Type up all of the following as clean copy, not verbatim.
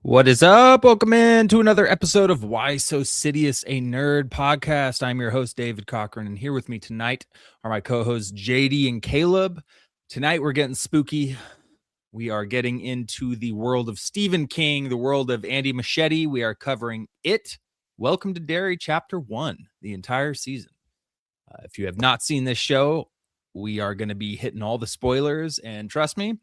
What is up? Welcome in to another episode of Why So Sidious, a Nerd podcast. I'm your host, David Cochran, and here with me tonight are my co-hosts, JD and Caleb. Tonight, we're getting spooky. We are getting into the world of Stephen King, the world of Andy Machete. We are covering It. Welcome to Derry, Chapter 1, the entire season. If you have not seen this show, we are going to be hitting all the spoilers, and trust me,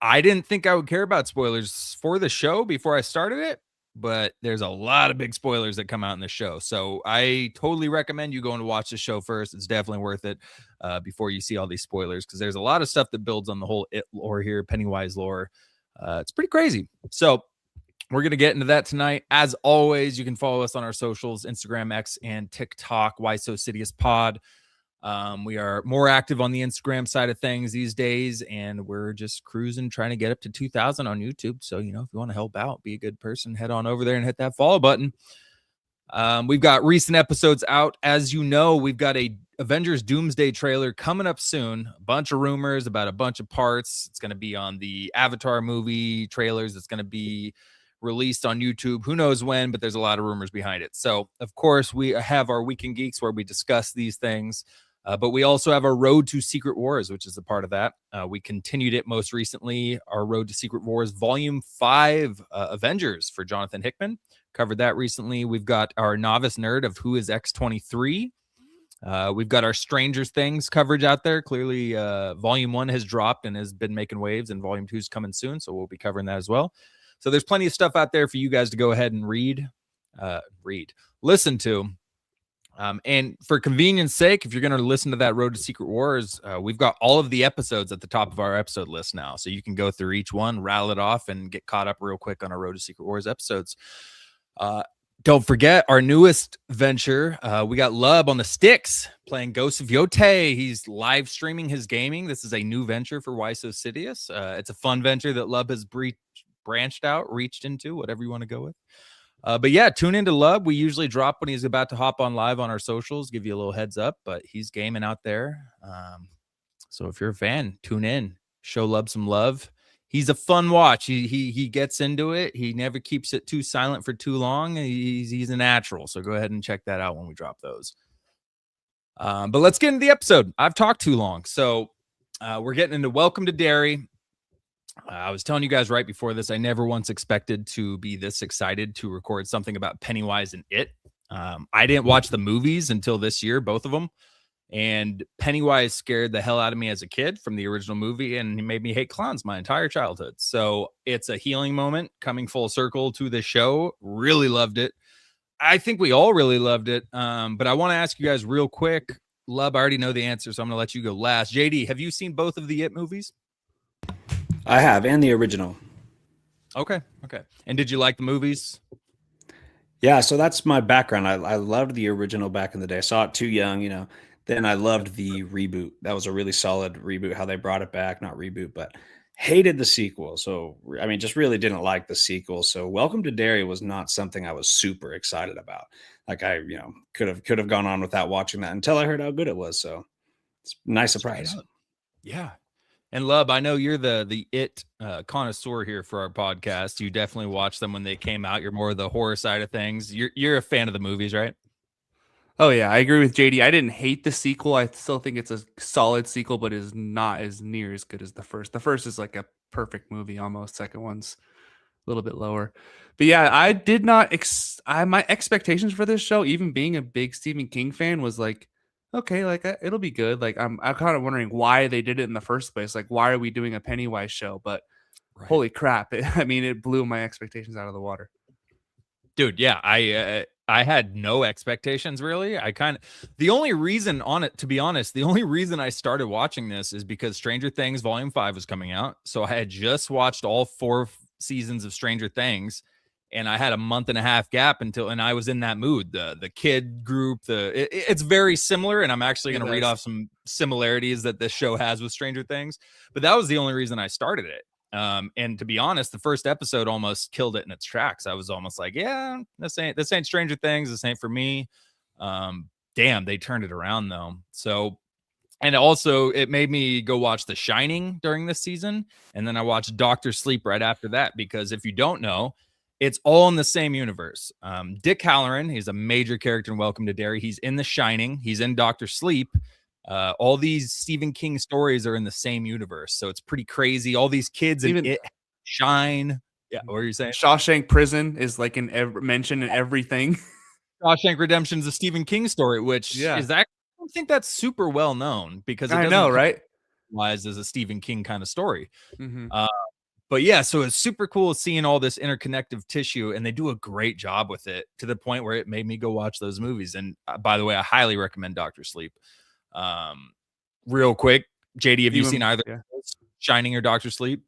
I didn't think I would care about spoilers for the show before I started it, but there's a lot of big spoilers that come out in the show. So I totally recommend you going to watch the show first. It's definitely worth it before you see all these spoilers, because there's a lot of stuff that builds on the whole It lore here, Pennywise lore. It's pretty crazy. So we're going to get into that tonight. As always, you can follow us on our socials, Instagram, X, and TikTok, Why So Sidious Pod. We are more active on the Instagram side of things these days, and we're just cruising, trying to get up to 2,000 on YouTube. So, if you want to help out, be a good person, head on over there and hit that follow button. We've got recent episodes out. As you know, we've got a Avengers Doomsday trailer coming up soon. A bunch of rumors about a bunch of parts. It's going to be on the Avatar movie trailers. It's going to be released on YouTube. Who knows when, but there's a lot of rumors behind it. So, of course, we have our Weekend Geeks where we discuss these things. But we also have our Road to Secret Wars, which is a part of that. We continued it most recently, our Road to Secret Wars Volume 5 Avengers for Jonathan Hickman. Covered that recently. We've got our Novice Nerd of Who is X-23. We've got our Stranger Things coverage out there. Clearly, Volume 1 has dropped and has been making waves, and Volume 2 is coming soon, so we'll be covering that as well. So there's plenty of stuff out there for you guys to go ahead and listen to. And for convenience sake, if you're going to listen to that Road to Secret Wars, we've got all of the episodes at the top of our episode list now. So you can go through each one, rattle it off, and get caught up real quick on our Road to Secret Wars episodes. Don't forget our newest venture. We got Lub on the sticks playing Ghosts of Yote. He's live streaming his gaming. This is a new venture for Why So Sidious. It's a fun venture that Lub has reached into, whatever you want to go with. But yeah, tune into Lub. We usually drop when he's about to hop on live on our socials, give you a little heads up, but he's gaming out there. So if you're a fan, tune in, show Lub some love. He's a fun watch. He gets into it. He never keeps it too silent for too long. He's a natural. So go ahead and check that out when we drop those. But let's get into the episode. I've talked too long. So we're getting into Welcome to Derry. I was telling you guys right before this, I never once expected to be this excited to record something about Pennywise and It. I didn't watch the movies until this year, both of them. And Pennywise scared the hell out of me as a kid from the original movie, and he made me hate clowns my entire childhood. So it's a healing moment coming full circle to the show. Really loved it. I think we all really loved it. But I want to ask you guys real quick. Lub, I already know the answer, so I'm going to let you go last. JD, have you seen both of the It movies? I have, and the original. Okay. And did you like the movies? Yeah, so that's my background. I loved the original back in the day. I saw it too young. Then I loved the reboot. That was a really solid reboot, how they brought it back. Not reboot, but hated the sequel. So, I mean, just really didn't like the sequel. So Welcome to Derry was not something I was super excited about. Like could have gone on without watching that until I heard how good it was. So it's a nice surprise. Yeah. And Lub, I know you're the It connoisseur here for our podcast. You definitely watched them when they came out. You're more of the horror side of things. You're a fan of the movies, right? Oh yeah, I agree with JD. I didn't hate the sequel. I still think it's a solid sequel, but is not as near as good as the first. The first is like a perfect movie almost. Second one's a little bit lower. But yeah, I did not my expectations for this show, even being a big Stephen King fan, was like, okay, like it'll be good. Like I'm kind of wondering why they did it in the first place. Like, why are we doing a Pennywise show? But holy crap. It blew my expectations out of the water. Dude, yeah, I had no expectations really. The only reason I started watching this is because Stranger Things Volume 5 was coming out. So I had just watched all 4 seasons of Stranger Things, and I had a month and a half gap and I was in that mood. The kid group, it's very similar, and I'm actually going to read off some similarities that this show has with Stranger Things. But that was the only reason I started it. And to be honest, the first episode almost killed it in its tracks. I was almost like, yeah, this ain't Stranger Things. This ain't for me. Damn, they turned it around though. So And also, it made me go watch The Shining during this season. And then I watched Doctor Sleep right after that, because if you don't know, it's all in the same universe. Dick Halloran, he's a major character in Welcome to Derry. He's in The Shining. He's in Doctor Sleep. All these Stephen King stories are in the same universe. So it's pretty crazy. All these kids in it shine. Yeah, what are you saying? Shawshank Prison is like mentioned in everything. Shawshank Redemption is a Stephen King story, which is actually, I don't think that's super well known, because it doesn't know, right? As a Stephen King kind of story. Mm-hmm. But yeah, so it's super cool seeing all this interconnective tissue, and they do a great job with it, to the point where it made me go watch those movies. And by the way, I highly recommend Doctor Sleep. Real quick, JD, have you seen either Shining or Doctor Sleep?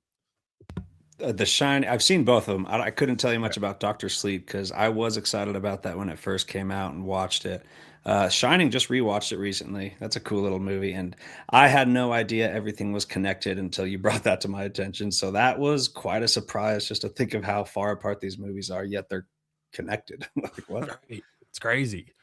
The Shine, I've seen both of them. I couldn't tell you much about Doctor Sleep because I was excited about that when it first came out and watched it. Shining, just rewatched it recently. That's a cool little movie, and I had no idea everything was connected until you brought that to my attention. So that was quite a surprise, just to think of how far apart these movies are, yet they're connected. Like, what? It's crazy.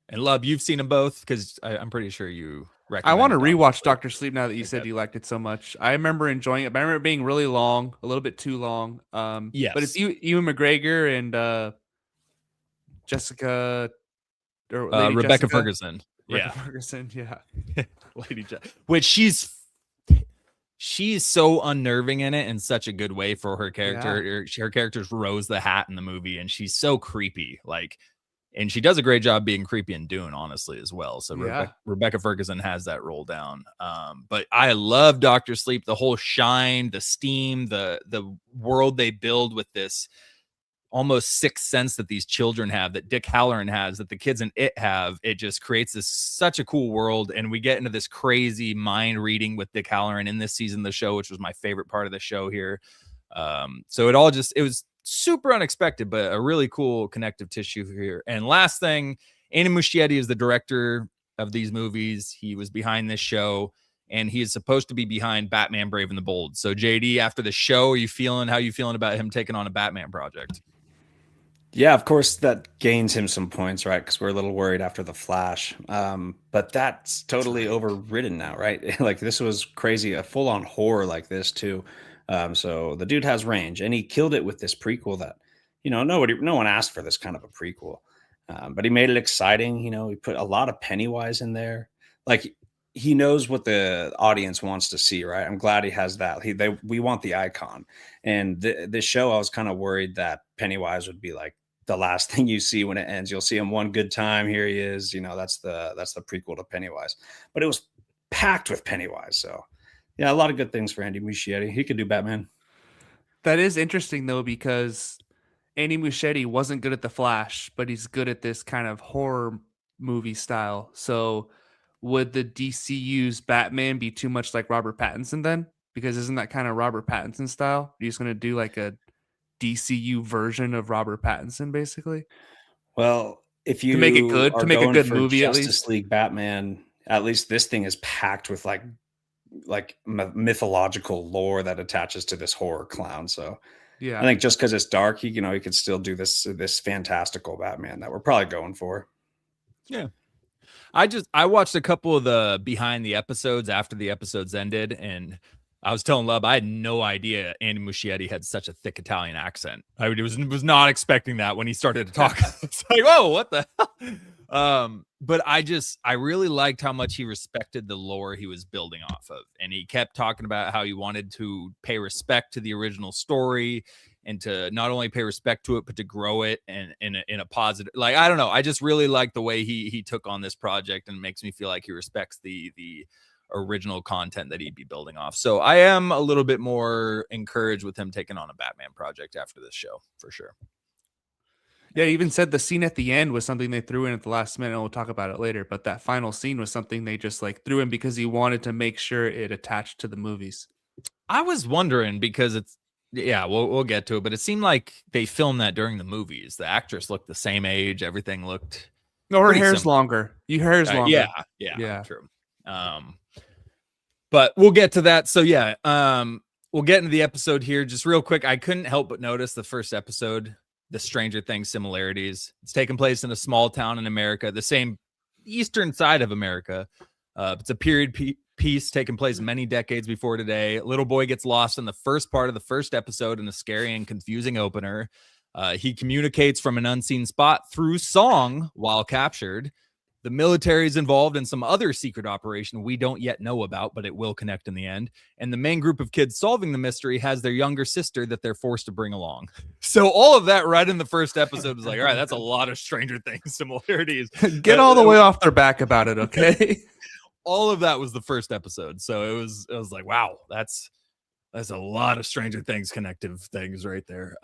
And Lub, you've seen them both, because I'm pretty sure you recommend. I want to rewatch Doctor Sleep now that you said you liked it so much. I remember enjoying it, but I remember it being really long, a little bit too long. Yes. But it's Ewan McGregor and Jessica or Rebecca Ferguson. Rebecca Ferguson, yeah. Lady which she's so unnerving in it in such a good way for her character. Her character's Rose the Hat in the movie, and she's so creepy. Like, and she does a great job being creepy in Dune, honestly, as well. So Rebecca Ferguson has that roll down. But I love Doctor Sleep, the whole shine, the steam, the world they build with this almost sixth sense that these children have, that Dick Halloran has, that the kids in it have. It just creates such a cool world. And we get into this crazy mind reading with Dick Halloran in this season of the show, which was my favorite part of the show here. So it was super unexpected, but a really cool connective tissue here. And last thing, Andy Muschietti is the director of these movies. He was behind this show, and he is supposed to be behind Batman Brave and the Bold. So JD, after the show, how you feeling about him taking on a Batman project? Yeah, of course that gains him some points, right? Because we're a little worried after the Flash. But that's totally overridden now, right? Like, this was crazy, a full-on horror like this too. So the dude has range, and he killed it with this prequel that, no one asked for this kind of a prequel. But he made it exciting. He put a lot of Pennywise in there. Like, he knows what the audience wants to see, right? I'm glad he has that. We want the icon. And this show, I was kind of worried that Pennywise would be like the last thing you see when it ends. You'll see him one good time. Here he is. That's the prequel to Pennywise. But it was packed with Pennywise. So yeah, a lot of good things for Andy Muschietti. He could do Batman. That is interesting though, because Andy Muschietti wasn't good at the Flash, but he's good at this kind of horror movie style. So would the DCU's Batman be too much like Robert Pattinson then? Because isn't that kind of Robert Pattinson style? You're just going to do like a DCU version of Robert Pattinson, basically? Well, if you to make it good, to make a good movie, Justice at least League Batman, at least this thing is packed with like mythological lore that attaches to this horror clown. So yeah, I think just because it's dark, he could still do this fantastical Batman that we're probably going for. Yeah. I watched a couple of the behind the episodes after the episodes ended, and I was telling Lub, I had no idea Andy Muschietti had such a thick Italian accent. I was not expecting that when he started to talk. It's like, whoa, what the hell? But I really liked how much he respected the lore he was building off of. And he kept talking about how he wanted to pay respect to the original story, and to not only pay respect to it, but to grow it and in a positive, like, I don't know. I just really like the way he took on this project, and it makes me feel like he respects the original content that he'd be building off. So I am a little bit more encouraged with him taking on a Batman project after this show, for sure. Yeah, he even said the scene at the end was something they threw in at the last minute, and we'll talk about it later. But that final scene was something they just like threw in because he wanted to make sure it attached to the movies. I was wondering, because we'll get to it, but it seemed like they filmed that during the movies. The actress looked the same age. Everything looked. No, her hair's longer. Your hair's longer. Yeah, true. But we'll get to that. So yeah, we'll get into the episode here just real quick. I couldn't help but notice the first episode, the Stranger Things similarities. It's taking place in a small town in America, the same eastern side of America. It's a period piece taking place many decades before today. A little boy gets lost in the first part of the first episode in a scary and confusing opener. He communicates from an unseen spot through song while captured. The military is involved in some other secret operation we don't yet know about, but it will connect in the end. And the main group of kids solving the mystery has their younger sister that they're forced to bring along. So all of that right in the first episode was like, all right, that's a lot of Stranger Things similarities. Get all the way off their back about it, okay? All of that was the first episode. So it was like, wow, that's a lot of Stranger Things connective things right there.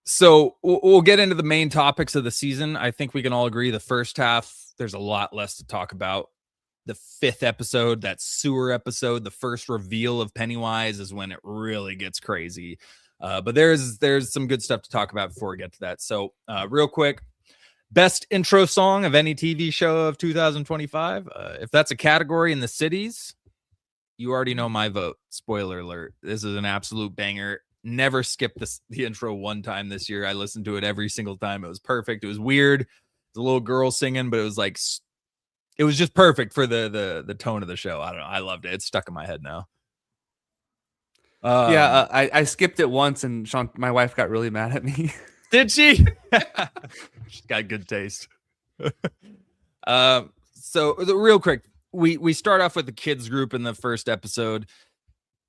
So we'll get into the main topics of the season. I think we can all agree the first half, there's a lot less to talk about. The 5th episode, that sewer episode, the first reveal of Pennywise is when it really gets crazy. But there's some good stuff to talk about before we get to that. So real quick, best intro song of any TV show of 2025. If that's a category in the cities, you already know my vote. Spoiler alert. This is an absolute banger. Never skipped the intro one time this year. I listened to it every single time. It was perfect. It was weird. The little girl singing, but it was like, it was just perfect for the tone of the show. I don't know. I loved it. It's stuck in my head now. I skipped it once, and Sean, my wife, got really mad at me. Did she? She's got good taste. So real quick, we start off with the kids group in the first episode.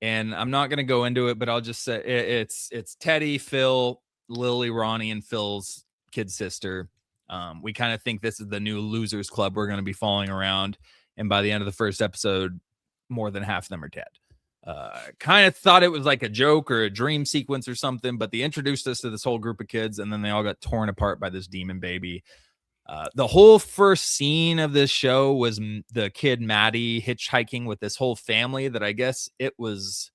And I'm not going to go into it, but I'll just say it's Teddy, Phil, Lily, Ronnie, and Phil's kid sister. We kind of think this is the new losers club we're going to be following around. And by the end of the first episode, more than half of them are dead. Kind of thought it was like a joke or a dream sequence or something, but they introduced us to this whole group of kids, and then they all got torn apart by this demon baby. The whole first scene of this show was the kid Maddie hitchhiking with this whole family that I guess it was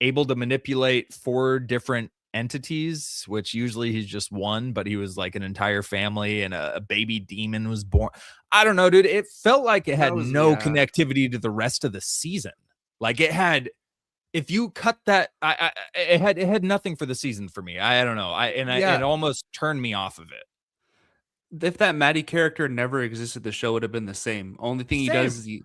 able to manipulate 4 different entities, which usually he's just one, but he was like an entire family, and a baby demon was born. I don't know, dude. It felt like it had no connectivity to the rest of the season. Like it had, if you cut that, it had nothing for the season for me. I don't know. It almost turned me off of it. If that Maddie character never existed, the show would have been the same. Only thing he does is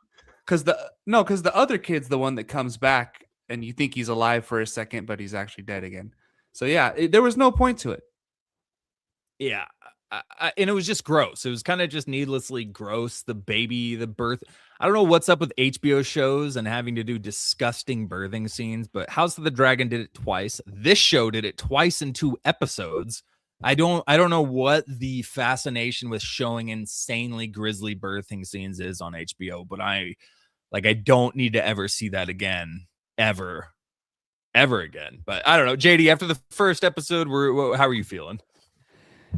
because the other kid's the one that comes back, and you think he's alive for a second, but he's actually dead again. So yeah, there was no point to it. Yeah, and it was just gross. It was kind of just needlessly gross. The baby, the birth. I don't know what's up with HBO shows and having to do disgusting birthing scenes, but House of the Dragon did it twice. This show did it twice in 2 episodes. I don't know what the fascination with showing insanely grisly birthing scenes is on HBO, but I don't need to ever see that again, ever again. But I don't know, JD, after the first episode, how are you feeling?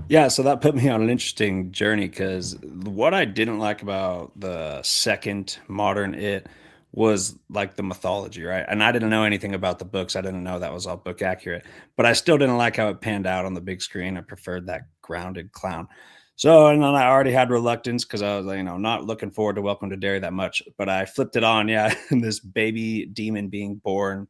Yeah, so that put me on an interesting journey, because what I didn't like about the second modern It was like the mythology, right? And I didn't know anything about the books. I didn't know that was all book accurate, but I still didn't like how it panned out on the big screen. I preferred that grounded clown. So, and then I already had reluctance because I was, not looking forward to Welcome to Derry that much, but I flipped it on. Yeah. And this baby demon being born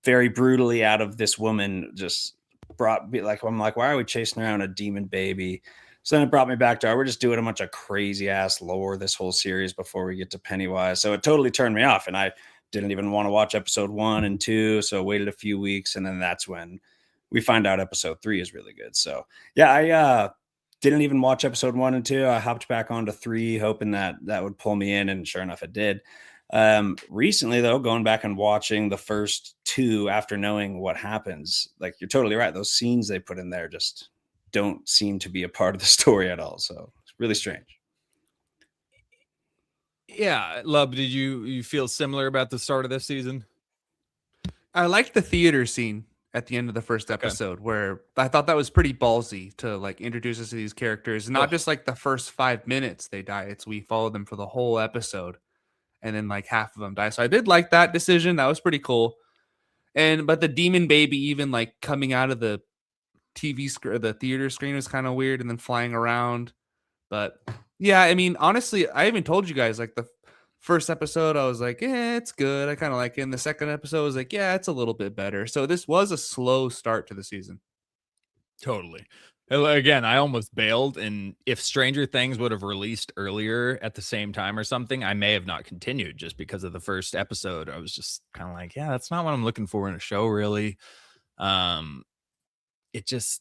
very brutally out of this woman just brought me I'm like, why are we chasing around a demon baby? So then it brought me back to, we're just doing a bunch of crazy ass lore this whole series before we get to Pennywise. So it totally turned me off, and I didn't even want to watch episode 1 and 2. So I waited a few weeks, and then that's when we find out episode 3 is really good. So yeah, I didn't even watch episode 1 and 2. I hopped back onto 3, hoping that would pull me in, and sure enough, it did. Recently though, going back and watching the first 2 after knowing what happens, like you're totally right. Those scenes they put in there just don't seem to be a part of the story at all. So it's really strange. Yeah, Lub, did you feel similar about the start of this season? I liked the theater scene at the end of the first episode, where I thought that was pretty ballsy to like introduce us to these characters. Not just like the first 5 minutes they die. It's we follow them for the whole episode, and then like half of them die. So I did like that decision. That was pretty cool. But the demon baby even like coming out of the TV screen, the theater screen, was kind of weird, and then flying around. But yeah, I mean, honestly, I even told you guys like the first episode, I was like, it's good. I kind of like it. And the second episode was like, yeah, it's a little bit better. So this was a slow start to the season. Totally. Again, I almost bailed, and if Stranger Things would have released earlier at the same time or something, I may have not continued just because of the first episode. I was just kind of like, yeah, that's not what I'm looking for in a show, really. Um, it just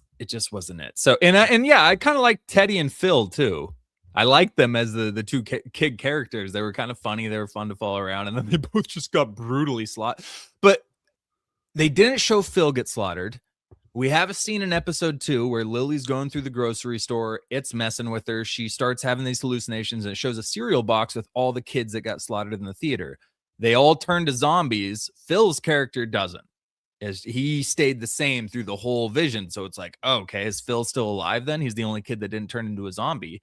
wasn't it. So and yeah, I kind of like Teddy and Phil too. I liked them as the two kid characters. They were kind of funny. They were fun to follow around, and then they both just got brutally slaughtered. But they didn't show Phil get slaughtered. We have a scene in episode 2 where Lily's going through the grocery store. It's messing with her. She starts having these hallucinations, and it shows a cereal box with all the kids that got slaughtered in the theater. They all turn to zombies. Phil's character doesn't, as he stayed the same through the whole vision. So it's like, oh, okay, is Phil still alive then? He's the only kid that didn't turn into a zombie.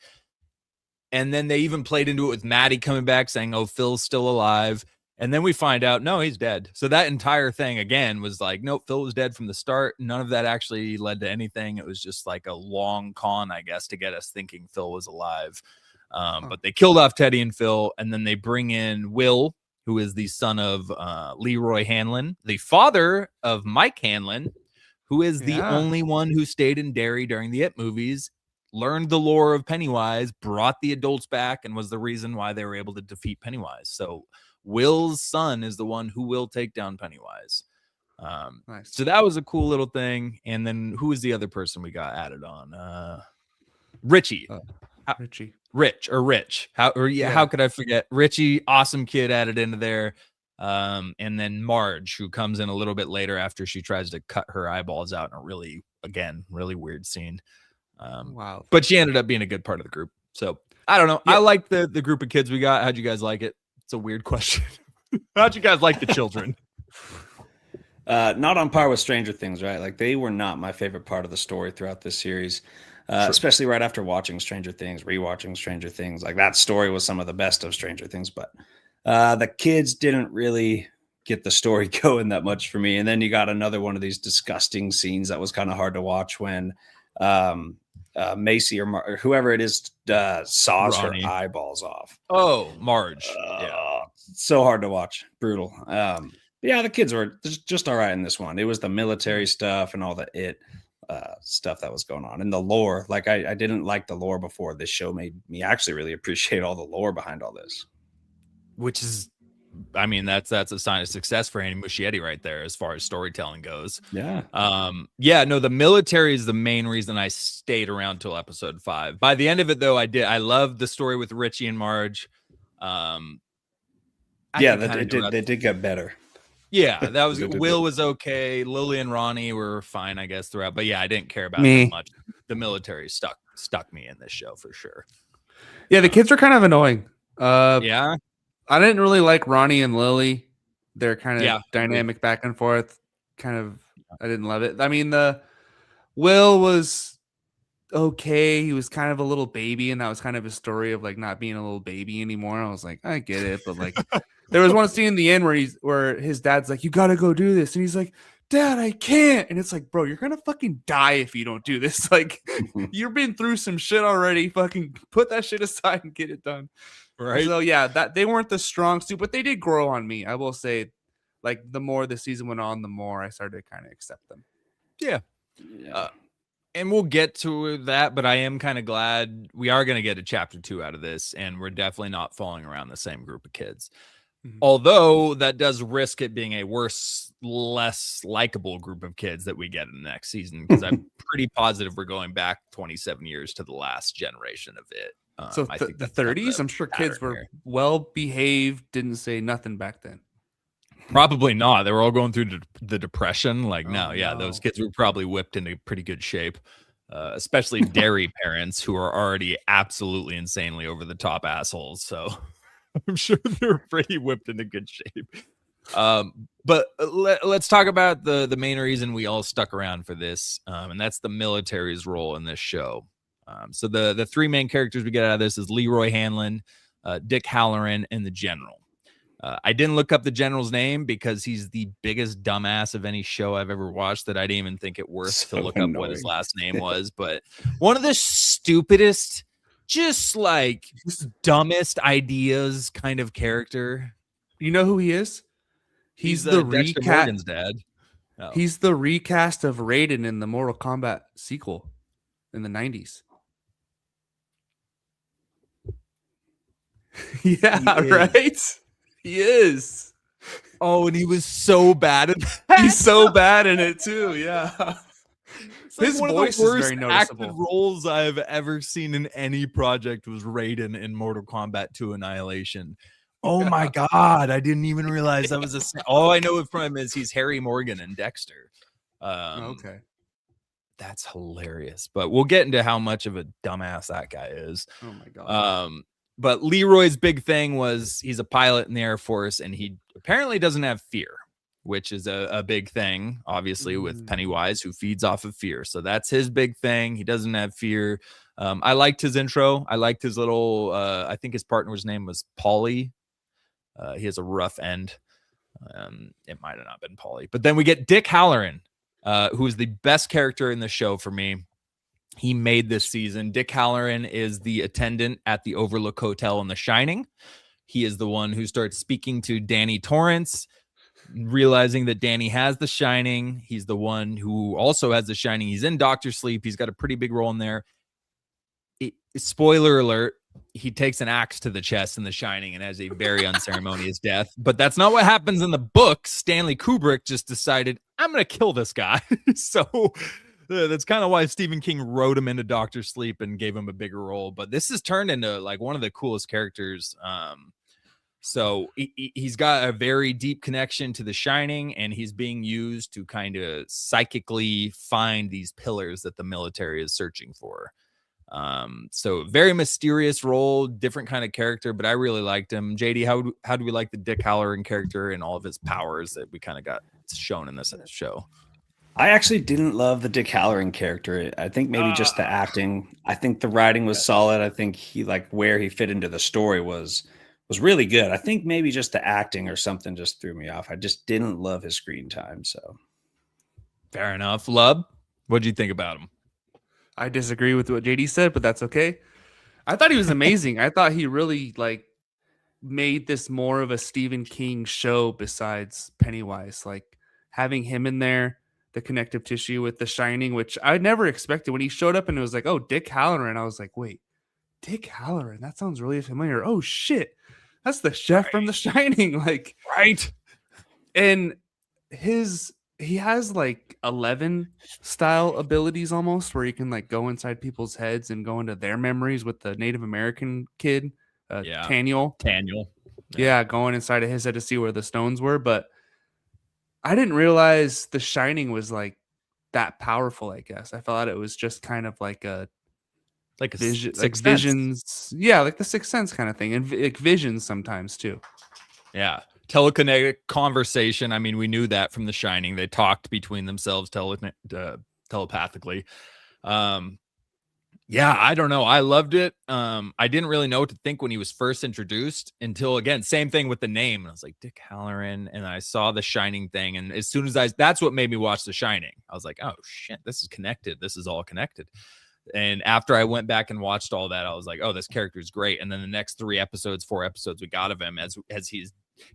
And then they even played into it with Maddie coming back saying, oh, Phil's still alive. And then we find out, no, he's dead. So that entire thing, again, was like, nope, Phil was dead from the start. None of that actually led to anything. It was just like a long con, I guess, to get us thinking Phil was alive. But they killed off Teddy and Phil, and then they bring in Will, who is the son of Leroy Hanlon, the father of Mike Hanlon, who is the only one who stayed in Derry during the It movies, learned the lore of Pennywise, brought the adults back, and was the reason why they were able to defeat Pennywise. So Will's son is the one who will take down Pennywise. Nice. So that was a cool little thing. And then who was the other person we got added on? Richie. Rich. How could I forget? Richie, awesome kid added into there. And then Marge, who comes in a little bit later after she tries to cut her eyeballs out in a really weird scene. Wow. But she ended up being a good part of the group. So I don't know. Yeah. I like the group of kids we got. How'd you guys like it? It's a weird question. How'd you guys like the children? Not on par with Stranger Things, right? Like, they were not my favorite part of the story throughout this series, especially right after watching Stranger Things, rewatching Stranger Things. Like, that story was some of the best of Stranger Things, but the kids didn't really get the story going that much for me. And then you got another one of these disgusting scenes that was kind of hard to watch when Macy or whoever it is saws Ronnie. her eyeballs off. Oh, Marge. So hard to watch. Brutal. Yeah, the kids were just all right in this one. It was the military stuff and all the stuff that was going on. And the lore, like I didn't like the lore before. This show made me actually really appreciate all the lore behind all this. Which is, I mean, that's a sign of success for Andy Muschietti right there as far as storytelling goes. Yeah. No, the military is the main reason I stayed around till episode 5. By the end of it, though, I loved the story with Richie and Marge. They did get better. Yeah, that was Will was okay. Lily and Ronnie were fine, I guess, throughout. But yeah, I didn't care about them much. The military stuck me in this show for sure. Yeah, the kids were kind of annoying. Yeah. I didn't really like Ronnie and Lily. They're kind of dynamic back and forth. I didn't love it. I mean, the Will was okay. He was kind of a little baby, and that was kind of his story of like not being a little baby anymore. I was like, I get it, but like there was one scene in the end where his dad's like, you gotta go do this, and he's like, Dad, I can't. And it's like, bro, you're gonna fucking die if you don't do this. Like, you've been through some shit already. Fucking put that shit aside and get it done. Right. So yeah, that they weren't the strong suit, but they did grow on me. I will say, like, the more the season went on, the more I started to kind of accept them. Yeah. And we'll get to that, but I am kind of glad we are going to get a chapter 2 out of this, and we're definitely not falling around the same group of kids. Mm-hmm. Although that does risk it being a worse, less likable group of kids that we get in the next season, because I'm pretty positive we're going back 27 years to the last generation of it. So I think the 30s, I'm sure kids were well behaved, didn't say nothing back then. Probably not. They were all going through the depression. Like, those kids were probably whipped into pretty good shape, especially Derry parents who are already absolutely insanely over the top assholes. So I'm sure they're pretty whipped into good shape. But let's talk about the main reason we all stuck around for this, and that's the military's role in this show. So the three main characters we get out of this is Leroy Hanlon, Dick Halloran, and the General. I didn't look up the General's name because he's the biggest dumbass of any show I've ever watched that I didn't even think it worth to look up what his last name was. But one of the stupidest, just like dumbest ideas kind of character. You know who he is? He's the recast. Dad. He's the recast of Raiden in the Mortal Kombat sequel. in the 90s. Yeah, right? He is. Oh, and he was so bad at that. He's so bad in it too. Yeah. It's like His one of voice the is worst very acted noticeable. roles I've ever seen in any project was Raiden in Mortal Kombat 2 Annihilation. Oh my God. I didn't even realize that was all I know from him is he's Harry Morgan and Dexter. Okay. That's hilarious. But we'll get into how much of a dumbass that guy is. Oh my God. But Leroy's big thing was he's a pilot in the Air Force and he apparently doesn't have fear, which is a big thing, obviously, with Pennywise, who feeds off of fear. So that's his big thing. He doesn't have fear. I liked his intro. I liked his little, I think his partner's name was Paulie. He has a rough end. It might have not been Paulie. But then we get Dick Halloran, who is the best character in the show for me. He made this season. Dick Halloran is the attendant at the Overlook Hotel in The Shining. He is the one who starts speaking to Danny Torrance, realizing that Danny has the Shining. He's the one who also has the Shining. He's in Doctor Sleep. He's got a pretty big role in there. Spoiler alert, he takes an axe to the chest in The Shining and has a very unceremonious death. But that's not what happens in the book. Stanley Kubrick just decided, I'm going to kill this guy. So that's kind of why Stephen King wrote him into Doctor Sleep and gave him a bigger role. But this has turned into like one of the coolest characters. So he's got a very deep connection to The Shining, and he's being used to kind of psychically find these pillars that the military is searching for. So very mysterious role, different kind of character, but I really liked him. JD, how do we like the Dick Halloran character and all of his powers that we kind of got shown in this show? I actually didn't love the Dick Halloran character. I think maybe just the acting. I think the writing was solid. I think he where he fit into the story was really good. I think maybe just the acting or something just threw me off. I just didn't love his screen time. So fair enough. Lub, what'd you think about him? I disagree with what JD said, but that's okay. I thought he was amazing. I thought he really made this more of a Stephen King show besides Pennywise. Like having him in there, the connective tissue with The Shining, which I never expected when he showed up and it was like, oh, Dick Halloran. I was like, wait, Dick Halloran? That sounds really familiar. Oh shit. That's the chef from The Shining. Right. And he has 11 style abilities almost where he can go inside people's heads and go into their memories with the Native American kid, Taniel. Yeah, going inside of his head to see where the stones were. But I didn't realize The Shining was that powerful, I guess. I thought it was just kind of like a vision, visions. Yeah, like the Sixth Sense kind of thing. And visions sometimes too. Yeah. Telekinetic conversation. I mean, we knew that from The Shining. They talked between themselves telepathically. Yeah, I don't know. I loved it. I didn't really know what to think when he was first introduced until, again, same thing with the name. I was like, Dick Halloran. And I saw The Shining thing. And as soon as that's what made me watch The Shining. I was like, oh, shit, this is connected. This is all connected. And after I went back and watched all that, I was like, oh, this character is great. And then the next 4 episodes we got of him as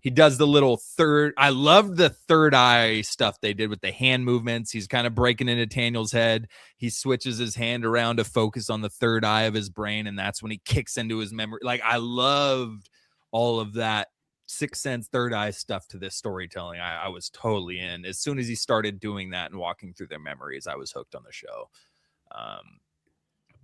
he does the little third. I love the third eye stuff they did with the hand movements. He's kind of breaking into Taniel's head. He switches his hand around to focus on the third eye of his brain. And that's when he kicks into his memory. I loved all of that Sixth Sense, third eye stuff to this storytelling. I was totally in. As soon as he started doing that and walking through their memories, I was hooked on the show.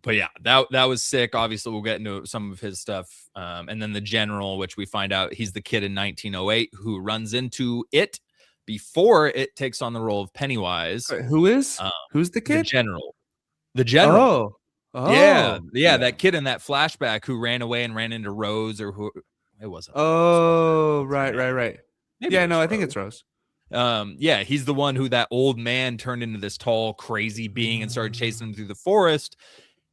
But yeah, that was sick. Obviously, we'll get into some of his stuff. And then the general, which we find out he's the kid in 1908 who runs into it before it takes on the role of Pennywise. Who is? Who's the kid? The general. Oh. Yeah, that kid in that flashback who ran away and ran into Rose, or who it wasn't. Oh, right. Maybe yeah, no, I think it's Rose. Yeah, he's the one who that old man turned into this tall, crazy being and started chasing him through the forest.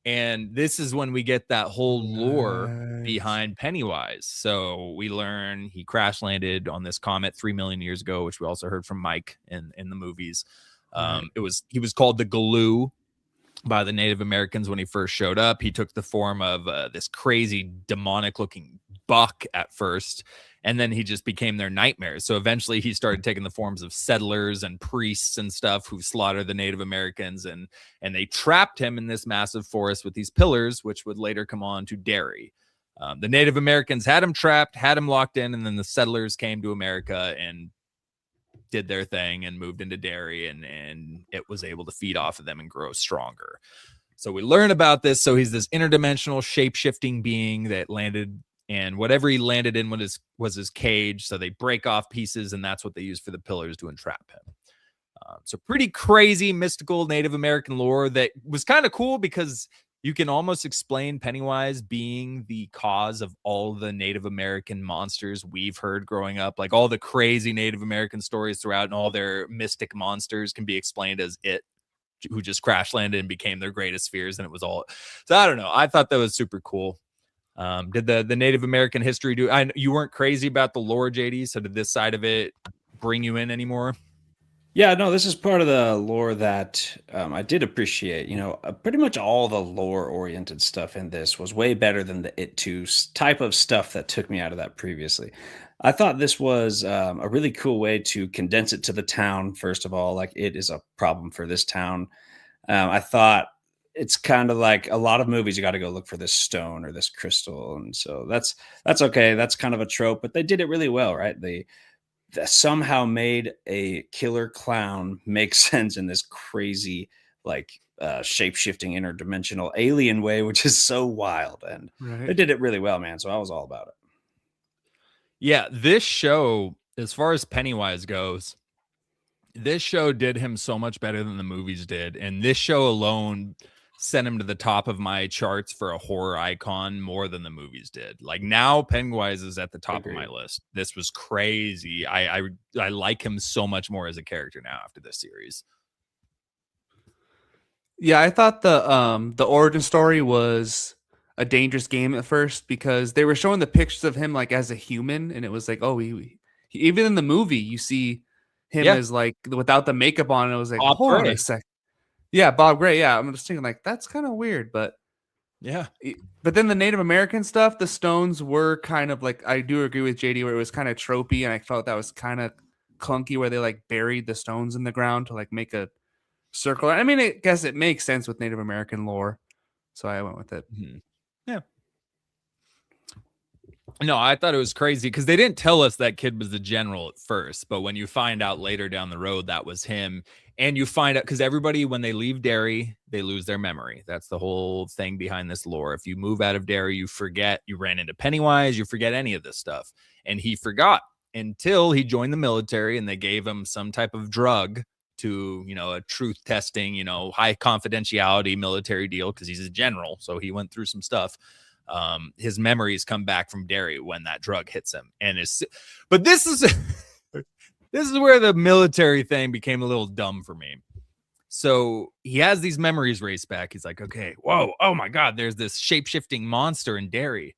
And this is when we get that whole lore behind Pennywise. So we learn he crash landed on this comet 3 million years ago, which we also heard from Mike in the movies. He was called the Galoo by the Native Americans when he first showed up. He took the form of this crazy demonic looking buck at first. And then he just became their nightmare. So eventually he started taking the forms of settlers and priests and stuff who slaughtered the Native Americans. And they trapped him in this massive forest with these pillars, which would later come on to Derry. The Native Americans had him trapped, had him locked in, and then the settlers came to America and did their thing and moved into Derry, and it was able to feed off of them and grow stronger. So we learn about this. So he's this interdimensional shape-shifting being that landed, and whatever he landed in was his cage. So they break off pieces, and that's what they use for the pillars to entrap him. So pretty crazy, mystical Native American lore that was kind of cool because you can almost explain Pennywise being the cause of all the Native American monsters we've heard growing up. Like all the crazy Native American stories throughout and all their mystic monsters can be explained as it, who just crash landed and became their greatest fears. And it was all, so I don't know. I thought that was super cool. Did the Native American history you weren't crazy about the lore, JD. So did this side of it bring you in anymore? Yeah, no, this is part of the lore that I did appreciate. Pretty much all the lore-oriented stuff in this was way better than the It 2 type of stuff that took me out of that previously. I thought this was a really cool way to condense it to the town, first of all. Like, it is a problem for this town. I thought it's kind of like a lot of movies, you got to go look for this stone or this crystal. And so that's okay. That's kind of a trope, but they did it really well, right? They somehow made a killer clown make sense in this crazy, like shape-shifting interdimensional alien way, which is so wild. And they did it really well, man. So I was all about it. Yeah, this show, as far as Pennywise goes, this show did him so much better than the movies did. And this show alone sent him to the top of my charts for a horror icon more than the movies did. Like now Pennywise is at the top of my list. This was crazy. I like him so much more as a character now after this series. Yeah, I thought the origin story was a dangerous game at first because they were showing the pictures of him like as a human, and it was like, oh, he even in the movie you see him as like without the makeup on. And it was like, hold on a sec. Yeah, Bob Gray. Yeah, I'm just thinking like that's kind of weird, but yeah. But then the Native American stuff, the stones were kind of like, I do agree with JD where it was kind of tropey, and I felt that was kind of clunky where they like buried the stones in the ground to like make a circle. I mean, I guess it makes sense with Native American lore, so I went with it. Mm-hmm. Yeah. No, I thought it was crazy because they didn't tell us that kid was the general at first, but when you find out later down the road that was him, and you find out because everybody, when they leave Derry, they lose their memory. That's the whole thing behind this lore. If you move out of Derry, you forget you ran into Pennywise, you forget any of this stuff. And he forgot until he joined the military and they gave him some type of drug to, a truth testing, high confidentiality military deal because he's a general. So he went through some stuff. His memories come back from Derry when that drug hits him. But this is this is where the military thing became a little dumb for me. So he has these memories raced back. He's like, okay, whoa, oh my God, there's this shape-shifting monster in Derry.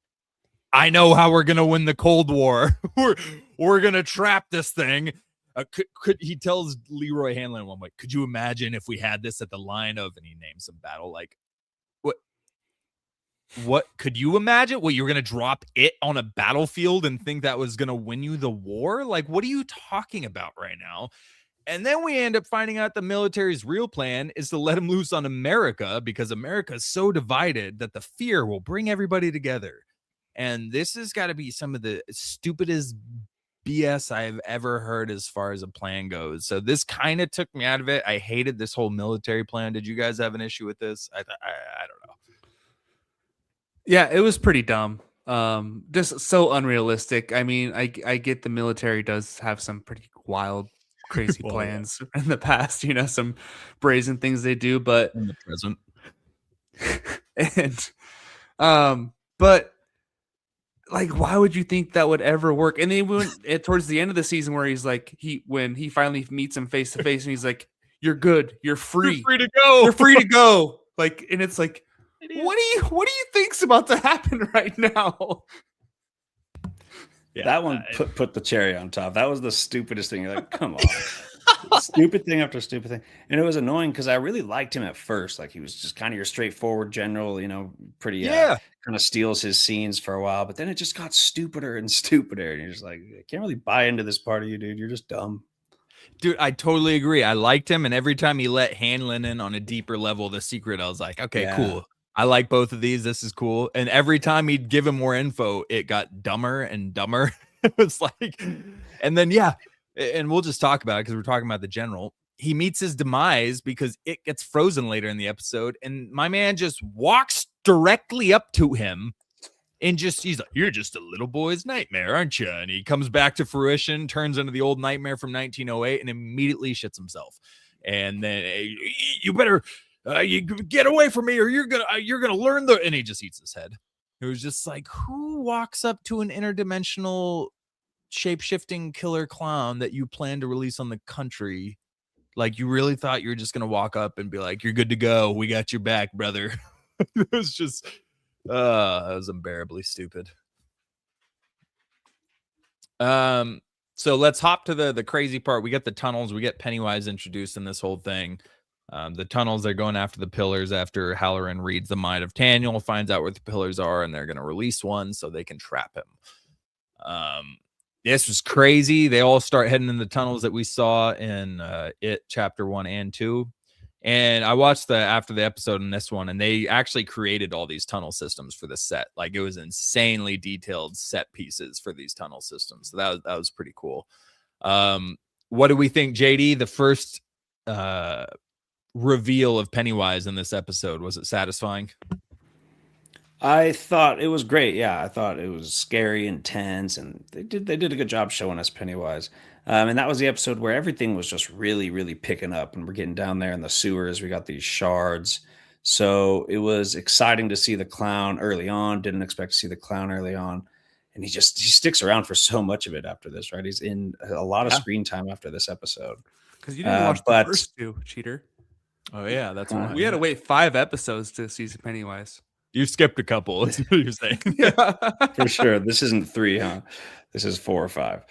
I know how we're gonna win the Cold War. we're gonna trap this thing. Could he tells Leroy Hanlon one way, could you imagine if we had this at the line of, and he names some battle, like what could you imagine? What, you were going to drop it on a battlefield and think that was going to win you the war? Like, what are you talking about right now? And then we end up finding out the military's real plan is to let him loose on America because America is so divided that the fear will bring everybody together. And this has got to be some of the stupidest BS I've ever heard as far as a plan goes. So this kind of took me out of it. I hated this whole military plan. Did you guys have an issue with this? I don't know. Yeah, it was pretty dumb. Just so unrealistic. I mean, I get the military does have some pretty wild, crazy plans in the past, some brazen things they do, but in the present. But like, why would you think that would ever work? And then towards the end of the season where he's like, when he finally meets him face to face and he's like, you're good, you're free. You're free to go. You're free to go. Like, and it's like, what do you think's about to happen right now? Yeah, that one put the cherry on top. That was the stupidest thing. You're like, come on. Stupid thing after stupid thing. And it was annoying because I really liked him at first. Like he was just kind of your straightforward general, pretty Yeah. kind of steals his scenes for a while, but then it just got stupider and stupider. And you're just like, I can't really buy into this part of you, dude. You're just dumb. Dude, I totally agree. I liked him, and every time he let Hanlon in on a deeper level of the secret, I was like, okay, Yeah. cool. I like both of these. This is cool. And every time he'd give him more info, it got dumber and dumber. It was like, and then and we'll just talk about it because we're talking about the general. He meets his demise because it gets frozen later in the episode, and my man just walks directly up to him. And he's like, you're just a little boy's nightmare, aren't you? And he comes back to fruition, turns into the old nightmare from 1908, and immediately shits himself. And then you better you get away from me, or you're gonna learn the. And he just eats his head. It was just like, who walks up to an interdimensional shape-shifting killer clown that you plan to release on the country? Like, you really thought you were just gonna walk up and be like, you're good to go. We got your back, brother. It was just. That was unbearably stupid. So let's hop to the crazy part. We get the tunnels. We get Pennywise introduced in this whole thing. The tunnels, they're going after the pillars after Halloran reads the mind of Taniel, finds out where the pillars are, and they're going to release one so they can trap him. This was crazy. They all start heading in the tunnels that we saw in It Chapter 1 and 2. And I watched after the episode in this one, and they actually created all these tunnel systems for the set. Like, it was insanely detailed set pieces for these tunnel systems. So that was pretty cool. What do we think, JD? The first reveal of Pennywise in this episode, was it satisfying? I thought it was great. Yeah, I thought it was scary and tense, and they did a good job showing us Pennywise. And that was the episode where everything was just really, really picking up, and we're getting down there in the sewers. We got these shards, so it was exciting to see the clown early on. Didn't expect to see the clown early on, and he sticks around for so much of it after this. Right, he's in a lot of screen time after this episode. Because you didn't watch the first two, cheater. Oh yeah, that's why we had to wait 5 episodes to see Pennywise. You skipped a couple. That's what you're saying. Yeah, for sure. This isn't 3, huh? This is 4 or 5.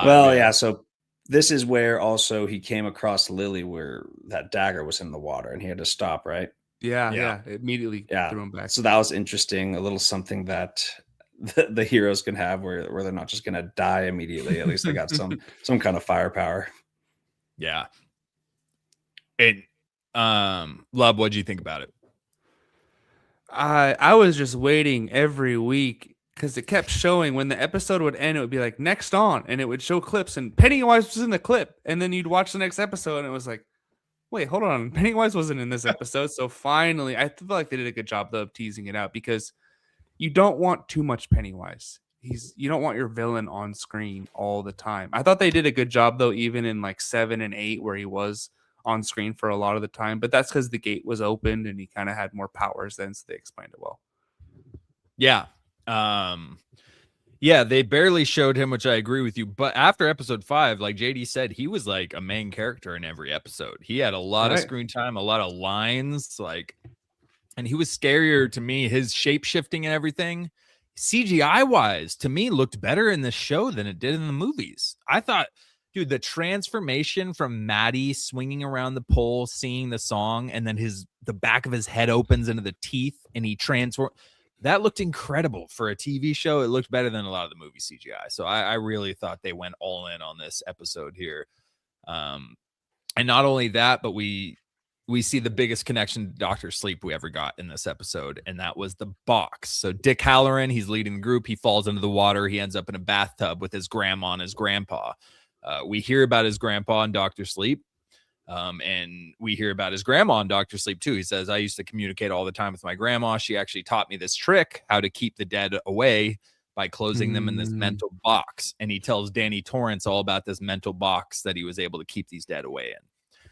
Well, yeah. So this is where also he came across Lily, where that dagger was in the water, and he had to stop. Right? Yeah. Immediately threw him back. So that was interesting. A little something that the heroes can have, where they're not just going to die immediately. At least they got some kind of firepower. Yeah. And Love, what do you think about it? I was just waiting every week because it kept showing when the episode would end, it would be like next on, and it would show clips, and Pennywise was in the clip, and then you'd watch the next episode, and it was like, wait, hold on, Pennywise wasn't in this episode. So finally, I feel like they did a good job though of teasing it out, because you don't want too much Pennywise. You don't want your villain on screen all the time. I thought they did a good job though, even in like 7 and 8, where he was on screen for a lot of the time, but that's because the gate was opened and he kind of had more powers then, so they explained it well. Yeah. Yeah, they barely showed him, which I agree with you. But after episode 5, like JD said, he was like a main character in every episode. He had a lot of screen time, a lot of lines, and he was scarier to me. His shape shifting and everything, CGI wise, to me, looked better in this show than it did in the movies. I thought, dude, the transformation from Maddie swinging around the pole, singing the song, and then the back of his head opens into the teeth and he transforms. That looked incredible for a TV show. It looked better than a lot of the movie CGI. So I really thought they went all in on this episode here. And not only that, but we see the biggest connection to Dr. Sleep we ever got in this episode, and that was the box. So Dick Halloran, he's leading the group. He falls into the water. He ends up in a bathtub with his grandma and his grandpa. We hear about his grandpa and Dr. Sleep, and we hear about his grandma and Dr. Sleep too. He says, I used to communicate all the time with my grandma. She actually taught me this trick, how to keep the dead away by closing them in this mental box. And he tells Danny Torrance all about this mental box that he was able to keep these dead away in.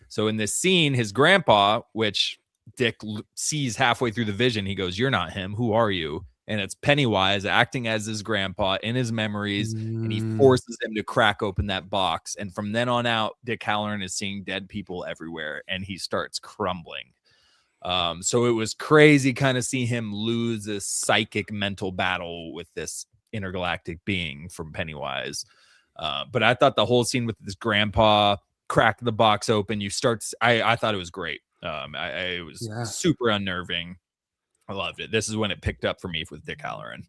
So in this scene, his grandpa, which Dick sees halfway through the vision, he goes, you're not him. Who are you? And it's Pennywise acting as his grandpa in his memories, and he forces him to crack open that box. And from then on out, Dick Halloran is seeing dead people everywhere, and he starts crumbling. So it was crazy kind of see him lose this psychic mental battle with this intergalactic being from Pennywise. But I thought the whole scene with this grandpa crack the box open. You start. I thought it was great. It was super unnerving. I loved it. This is when it picked up for me with Dick Halloran.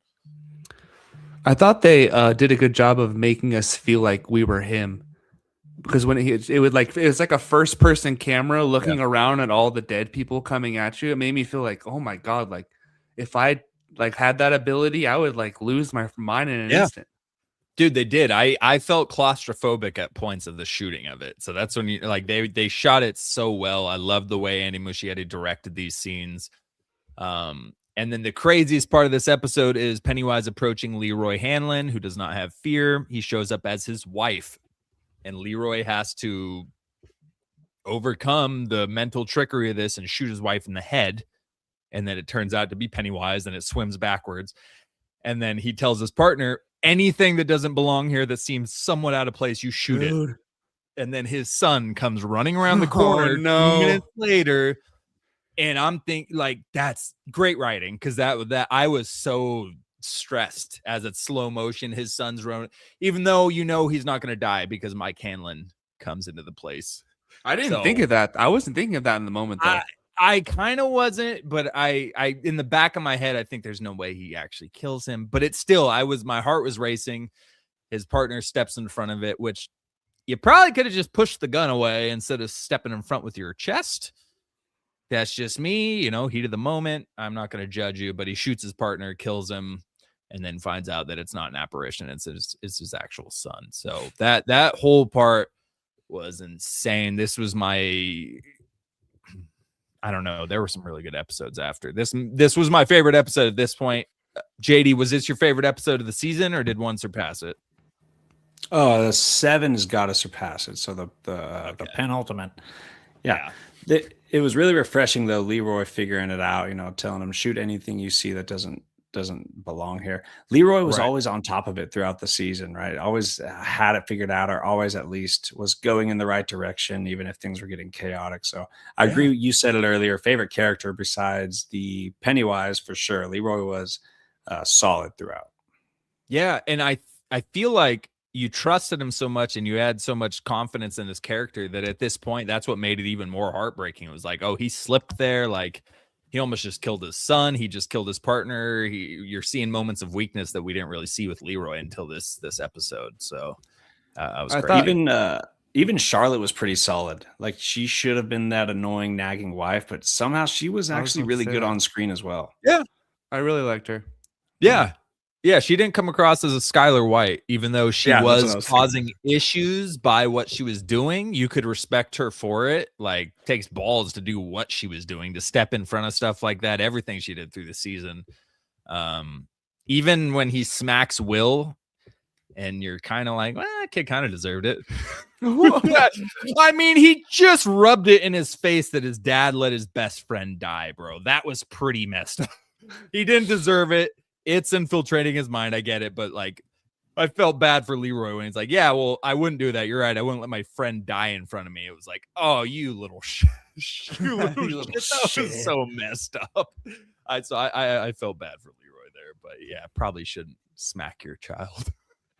I thought they did a good job of making us feel like we were him, because when it was like a first person camera looking around at all the dead people coming at you. It made me feel like, oh my god, like if I like had that ability, I would like lose my mind in an instant. Dude, they did. I felt claustrophobic at points of the shooting of it. So that's when you like they shot it so well. I love the way Andy Muschietti directed these scenes. And then the craziest part of this episode is Pennywise approaching Leroy Hanlon, who does not have fear. He shows up as his wife, and Leroy has to overcome the mental trickery of this and shoot his wife in the head. And then it turns out to be Pennywise, and it swims backwards. And then he tells his partner, anything that doesn't belong here that seems somewhat out of place, you shoot it. And then his son comes running around the corner 2 minutes later. And I'm thinking, like, that's great writing, because that I was so stressed as it's slow motion. His son's running, even though he's not going to die because Mike Hanlon comes into the place. I didn't think of that. I wasn't thinking of that in the moment, though. I kind of wasn't, but I in the back of my head, I think there's no way he actually kills him. But it's still, my heart was racing. His partner steps in front of it, which you probably could have just pushed the gun away instead of stepping in front with your chest. That's just me, heat of the moment. I'm not going to judge you, but he shoots his partner, kills him, and then finds out that it's not an apparition. It's his actual son. So that whole part was insane. This was I don't know. There were some really good episodes after this. This was my favorite episode at this point. JD, was this your favorite episode of the season, or did one surpass it? Oh, the 7's got to surpass it. So the penultimate. Yeah. It was really refreshing, though, Leroy figuring it out, telling him, shoot anything you see that doesn't belong here. Leroy was always on top of it throughout the season, right? Always had it figured out, or always at least was going in the right direction, even if things were getting chaotic. So I agree. You said it earlier, favorite character besides the Pennywise, for sure. Leroy was solid throughout. Yeah, and I feel like you trusted him so much and you had so much confidence in this character that at this point, that's what made it even more heartbreaking. It was like, oh, he slipped there. Like, he almost just killed his son. He just killed his partner. You're seeing moments of weakness that we didn't really see with Leroy until this episode. So I was thought even Charlotte was pretty solid. Like, she should have been that annoying, nagging wife, but somehow she was actually really good on screen as well. Yeah. I really liked her. Yeah. Yeah, she didn't come across as a Skylar White, even though she was causing issues by what she was doing. You could respect her for it. Like, takes balls to do what she was doing, to step in front of stuff like that. Everything she did through the season. Even when he smacks Will, and you're kind of like, well, that kid kind of deserved it. I mean, he just rubbed it in his face that his dad let his best friend die, bro. That was pretty messed up. He didn't deserve it. It's infiltrating his mind. I get it. But like, I felt bad for Leroy when he's like, yeah, well, I wouldn't do that. You're right. I wouldn't let my friend die in front of me. It was like, oh, you little shit. You little shit. That was so messed up. I felt bad for Leroy there. But yeah, probably shouldn't smack your child.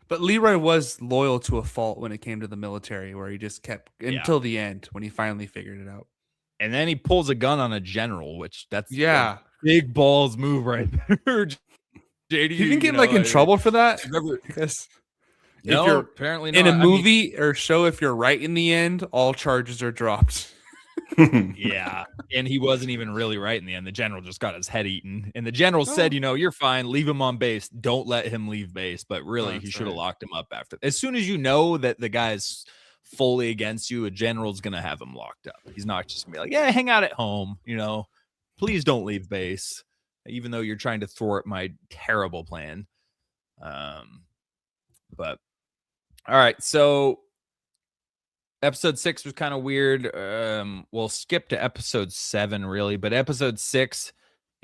But Leroy was loyal to a fault when it came to the military, where he just kept until the end when he finally figured it out. And then he pulls a gun on a general, which that's a big balls move right there. JD, you can get in trouble for that. Because if you're apparently not. In a movie or show, if you're right in the end, all charges are dropped. Yeah, and he wasn't even really right in the end. The general just got his head eaten, and the general said, you're fine. Leave him on base. Don't let him leave base. But really, he should have locked him up after. As soon as you know that the guy's fully against you, a general's gonna have him locked up. He's not just gonna be like, yeah, hang out at home. Please don't leave base. Even though you're trying to thwart my terrible plan. But all right, so episode 6 was kind of weird. We'll skip to episode 7 really, but episode 6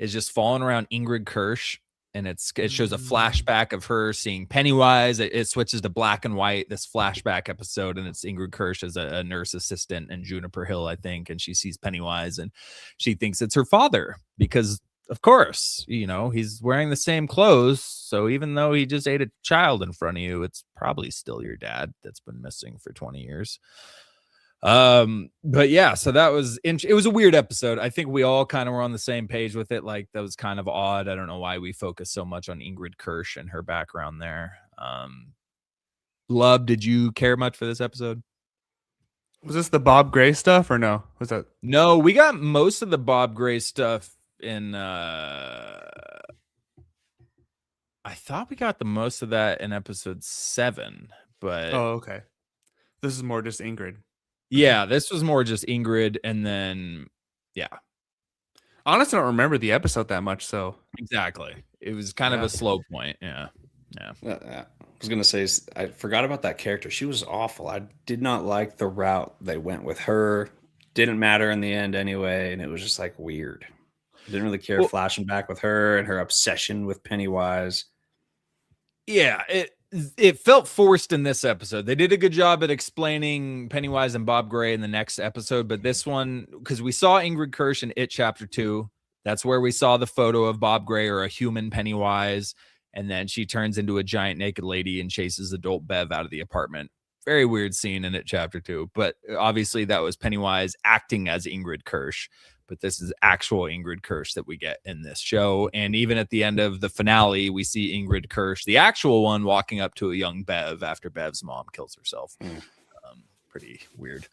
is just falling around Ingrid Kirsch, and it shows a flashback of her seeing Pennywise. It switches to black and white, this flashback episode, and it's Ingrid Kirsch as a nurse assistant in Juniper Hill, I think, and she sees Pennywise and she thinks it's her father because, of course, he's wearing the same clothes. So even though he just ate a child in front of you, it's probably still your dad that's been missing for 20 years. But yeah, so that was it was a weird episode. I think we all kind of were on the same page with it. Like, that was kind of odd. I don't know why we focused so much on Ingrid Kirsch and her background there. Love, did you care much for this episode? Was this the Bob Gray stuff or no? Was that No, we got most of the Bob Gray stuff in I thought we got the most of that in episode 7, but Oh, okay. This is more just Ingrid. yeah, this was more just Ingrid, and then yeah, Honestly, I don't remember the episode that much, so exactly. It was kind of a slow point. Yeah. I was gonna say, I forgot about that character. She was awful. I did not like the route they went with her. Didn't matter in the end anyway, and it was just like weird. Didn't really care flashing back with her and her obsession with Pennywise. Yeah, it felt forced in this episode. They did a good job at explaining Pennywise and Bob Gray in the next episode, but this one, because we saw Ingrid Kirsch in It Chapter 2, that's where we saw the photo of Bob Gray or a human Pennywise, and then she turns into a giant naked lady and chases adult Bev out of the apartment. Very weird scene in It Chapter 2, but obviously that was Pennywise acting as Ingrid Kirsch. But this is actual Ingrid Kirsch that we get in this show. And even at the end of the finale, we see Ingrid Kirsch, the actual one, walking up to a young Bev after Bev's mom kills herself. Pretty weird.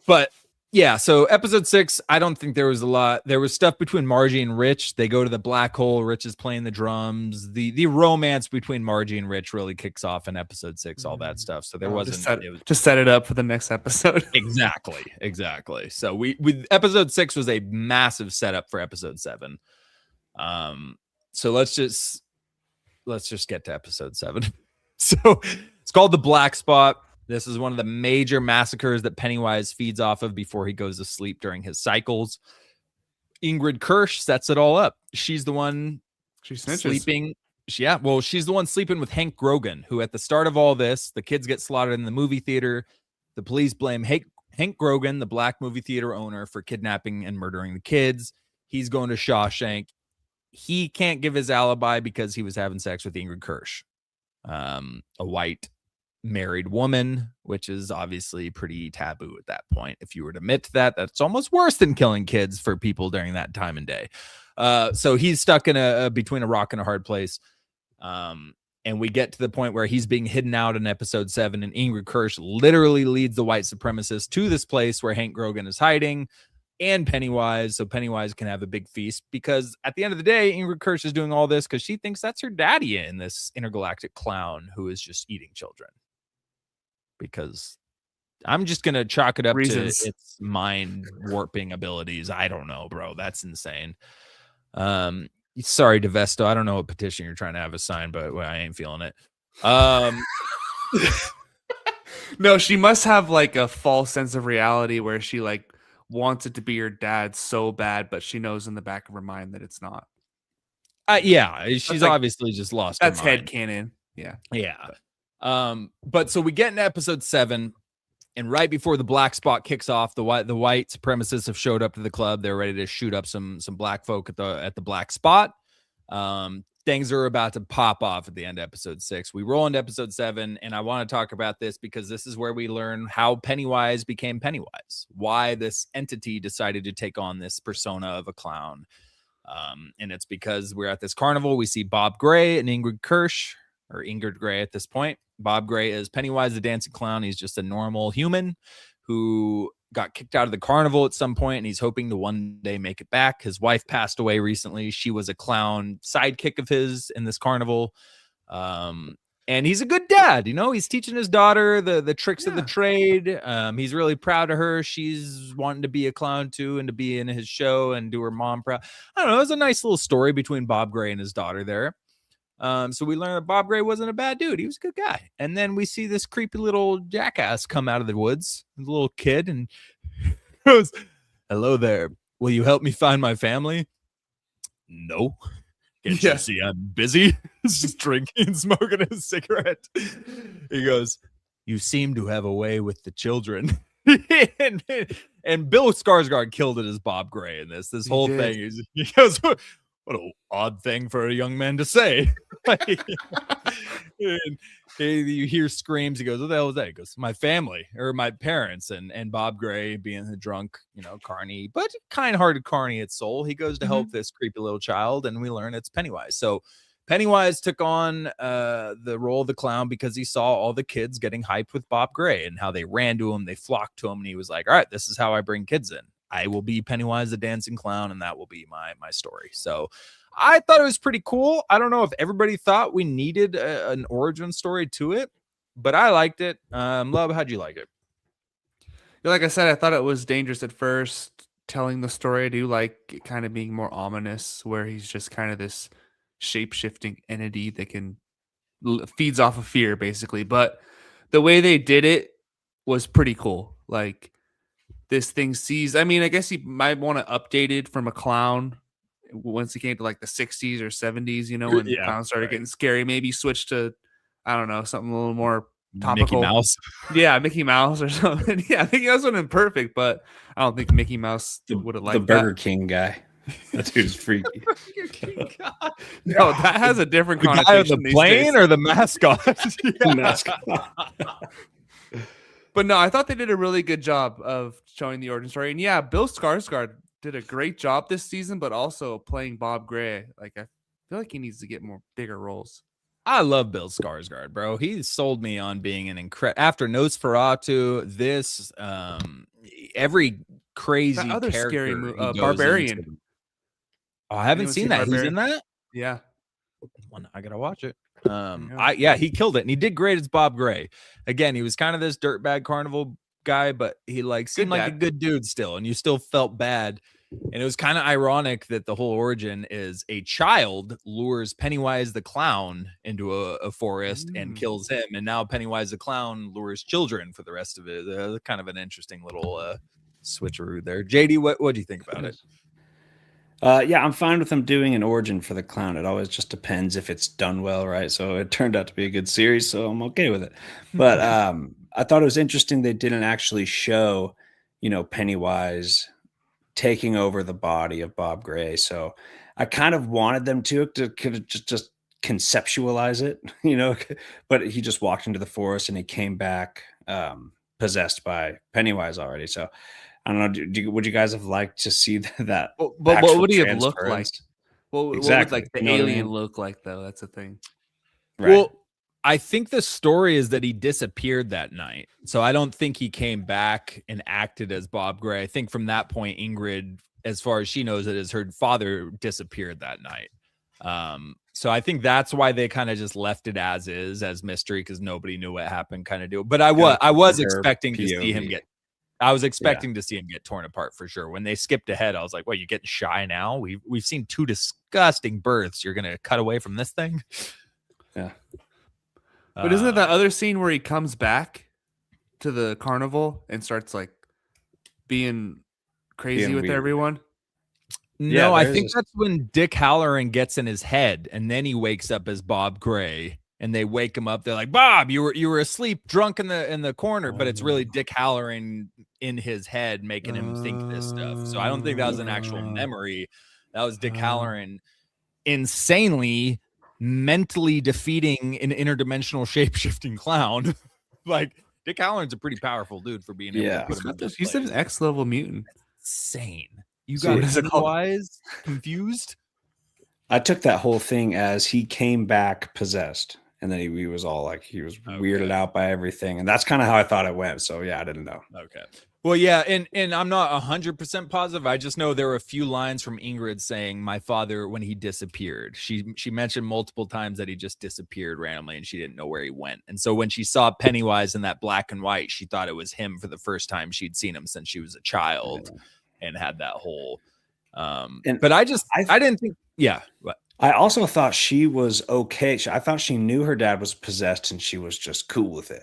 But yeah, so episode 6, I don't think there was a lot. There was stuff between Margie and Rich. They go to the black hole. Rich is playing the drums. The romance between Margie and Rich really kicks off in episode 6, all that stuff. So there wasn't. Just set it up for the next episode. Exactly. So we episode 6 was a massive setup for episode 7. So let's just get to episode 7. So it's called The Black Spot. This is one of the major massacres that Pennywise feeds off of before he goes to sleep during his cycles. Ingrid Kirsch sets it all up. She's the one sleeping. She's the one sleeping with Hank Grogan, who at the start of all this, the kids get slaughtered in the movie theater. The police blame Hank Grogan, the black movie theater owner, for kidnapping and murdering the kids. He's going to Shawshank. He can't give his alibi because he was having sex with Ingrid Kirsch, a white married woman, which is obviously pretty taboo at that point. If you were to admit to that, that's almost worse than killing kids for people during that time and day. So he's stuck in between a rock and a hard place. And we get to the point where he's being hidden out in episode 7, and Ingrid Kirsch literally leads the white supremacists to this place where Hank Grogan is hiding, and Pennywise, so Pennywise can have a big feast, because at the end of the day, Ingrid Kirsch is doing all this because she thinks that's her daddy in this intergalactic clown who is just eating children. Because I'm just going to chalk it up to its mind warping abilities. I don't know, bro. That's insane. Sorry, Devesto. I don't know what petition you're trying to have us sign, but I ain't feeling it. No, she must have like a false sense of reality where she like wants it to be her dad so bad, but she knows in the back of her mind that it's not. Yeah, she's obviously just lost her mind. That's headcanon. Yeah. But so we get into episode 7, and right before the black spot kicks off, the white supremacists have showed up to the club. They're ready to shoot up some black folk at the black spot. Things are about to pop off at the end of episode 6. We roll into episode 7, and I want to talk about this because this is where we learn how Pennywise became Pennywise, why this entity decided to take on this persona of a clown. And it's because we're at this carnival. We see Bob Gray and Ingrid Kirsch, or Ingrid Gray at this point. Bob Gray is Pennywise the dancing clown. He's just a normal human who got kicked out of the carnival at some point, and he's hoping to one day make it back. His wife passed away recently. She was a clown sidekick of his in this carnival. And he's a good dad. He's teaching his daughter the tricks of the trade. He's really proud of her. She's wanting to be a clown too and to be in his show and do her mom proud. I don't know. It was a nice little story between Bob Gray and his daughter there. So we learned that Bob Gray wasn't a bad dude. He was a good guy. And then we see this creepy little jackass come out of the woods, a little kid, and goes, "Hello there. Will you help me find my family?" "No. Can't you see I'm busy?" He's just drinking and smoking his cigarette. He goes, "You seem to have a way with the children." and Bill Skarsgård killed it as Bob Gray in this. This whole thing. He goes, "What an odd thing for a young man to say." You hear screams. He goes, "What the hell was that?" He goes, "My family or my parents." And Bob Gray, being the drunk, carny but kind-hearted carny at soul, he goes to help this creepy little child, and we learn it's Pennywise. So Pennywise took on the role of the clown because he saw all the kids getting hyped with Bob Gray and how they ran to him, they flocked to him, and he was like, "All right, this is how I bring kids in. I will be Pennywise the dancing clown, and that will be my story." So I thought it was pretty cool. I don't know if everybody thought we needed an origin story to it, but I liked it. Love, how'd you like it? Like I said, I thought it was dangerous at first telling the story. I do like it kind of being more ominous, where he's just kind of this shape-shifting entity that can feeds off of fear, basically. But the way they did it was pretty cool. Like, this thing sees, I mean, I guess he might want to update it from a clown once he came to like the 60s or 70s, when clowns started getting scary. Maybe switch to, I don't know, something a little more topical. Mickey Mouse. Yeah, Mickey Mouse or something. Yeah, I think that wasn't perfect, but I don't think Mickey Mouse would have liked the Burger King guy. That dude's freaky. No, that has a different the connotation. Guy the plane or the mascot? But no, I thought they did a really good job of showing the origin story. And yeah, Bill Skarsgård did a great job this season, but also playing Bob Gray. Like, I feel like he needs to get bigger roles. I love Bill Skarsgård, bro. He sold me on being an incredible. After Nosferatu, this every crazy that other character scary movie, Barbarian. Oh, I haven't seen that. Barbarian? He's in that? Yeah. I gotta watch it. He killed it, and he did great as Bob Gray. Again, he was kind of this dirtbag carnival guy, but he seemed like a good dude still, and you still felt bad. And it was kind of ironic that the whole origin is a child lures Pennywise the clown into a forest and kills him, and now Pennywise the clown lures children for the rest of it. Kind of an interesting little switcheroo there. JD, what do you think about it? Yeah, I'm fine with them doing an origin for the clown. It always just depends if it's done well, right? So it turned out to be a good series, so I'm okay with it. But I thought it was interesting they didn't actually show, Pennywise taking over the body of Bob Gray. So I kind of wanted them to kind of just conceptualize it, but he just walked into the forest and he came back possessed by Pennywise already. So I don't know. Would you guys have liked to see that? But what would he have looked like? What exactly. would the alien look like, though? That's the thing. Right. Well, I think the story is that he disappeared that night. So I don't think he came back and acted as Bob Gray. I think from that point, Ingrid, as far as she knows it, is her father disappeared that night. So I think that's why they kind of just left it as is, as mystery, because nobody knew what happened, kind of deal. But I was expecting to see him get. I was expecting to see him get torn apart for sure. When they skipped ahead, I was like, "What? You getting shy now? We've seen 2 disgusting births. You're gonna cut away from this thing?" Yeah. But isn't it that other scene where he comes back to the carnival and starts being crazy with weird. Everyone? No, I think that's when Dick Halloran gets in his head, and then he wakes up as Bob Gray. And they wake him up. They're like, "Bob, you were asleep, drunk in the corner," but it's really Dick Halloran in his head making him think this stuff. So I don't think that was an actual memory. That was Dick Halloran insanely, mentally defeating an interdimensional shape-shifting clown. Dick Halloran's a pretty powerful dude for being able to put him in this he's an X-level mutant. That's insane. You got Pennywise confused? I took that whole thing as he came back possessed. And then he was all he was weirded out by everything. And that's kind of how I thought it went. So yeah, I didn't know. Okay. Well, yeah. And I'm not 100% positive. I just know there were a few lines from Ingrid saying my father, when he disappeared, she mentioned multiple times that he just disappeared randomly and she didn't know where he went. And so when she saw Pennywise in that black and white, she thought it was him for the first time she'd seen him since she was a child and had that whole, but I didn't think, what? I also thought she was okay. I thought she knew her dad was possessed and she was just cool with it,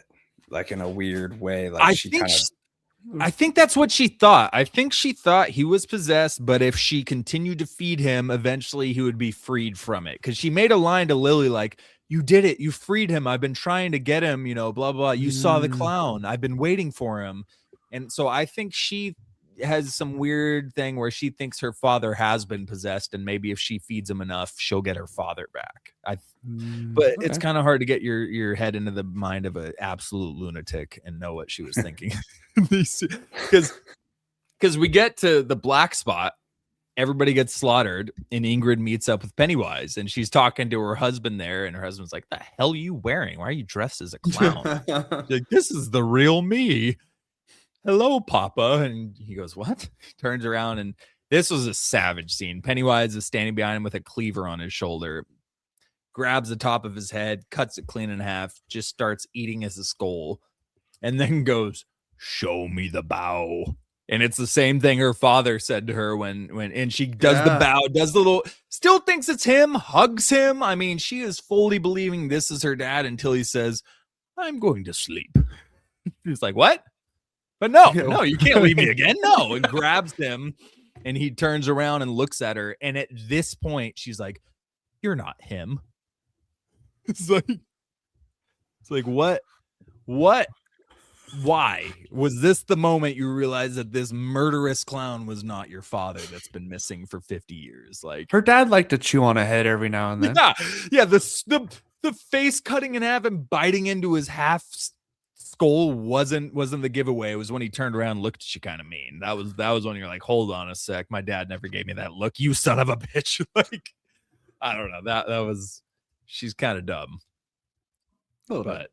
in a weird way. I think that's what she thought. I think she thought he was possessed, but if she continued to feed him, eventually he would be freed from it. Because she made a line to Lily "You did it. You freed him. I've been trying to get him, blah, blah. You saw the clown. I've been waiting for him." And so I think she has some weird thing where she thinks her father has been possessed, and maybe if she feeds him enough, she'll get her father back. But it's kind of hard to get your head into the mind of an absolute lunatic and know what she was thinking. Because we get to the black spot, everybody gets slaughtered, and Ingrid meets up with Pennywise, and she's talking to her husband there, and her husband's like, "The hell are you wearing? Why are you dressed as a clown?" Like, "This is the real me. Hello, Papa." And he goes, "What?" He turns around, and this was a savage scene. Pennywise is standing behind him with a cleaver on his shoulder, grabs the top of his head, cuts it clean in half, just starts eating his skull, and then goes, "Show me the bow." And it's the same thing her father said to her when and she does the bow, does the little, still thinks it's him, hugs him. I mean, she is fully believing this is her dad until he says, "I'm going to sleep." He's like, "What?" But no, you can't leave me again. No. And grabs him, and he turns around and looks at her. And at this point, she's like, "You're not him." It's like, what? Why was this the moment you realized that this murderous clown was not your father that's been missing for 50 years? Like, her dad liked to chew on a head every now and then. Yeah. The face cutting in half and biting into his half skull wasn't the giveaway. It was when he turned around and looked at you kind of mean. That was when you're like, "Hold on a sec, my dad never gave me that look, you son of a bitch." Like, I don't know, that was, she's kind of dumb. A little bit.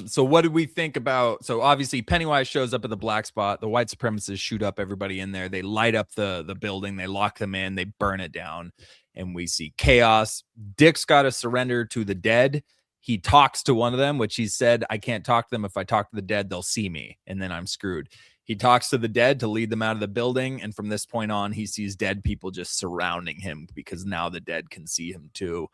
So what did we think about? So obviously Pennywise shows up at the black spot. The white supremacists shoot up everybody in there. They light up the building. They lock them in. They burn it down. And we see chaos. Dick's got to surrender to the dead. He talks to one of them, which he said, "I can't talk to them. If I talk to the dead, they'll see me, and then I'm screwed." He talks to the dead to lead them out of the building. And from this point on, he sees dead people just surrounding him because now the dead can see him too.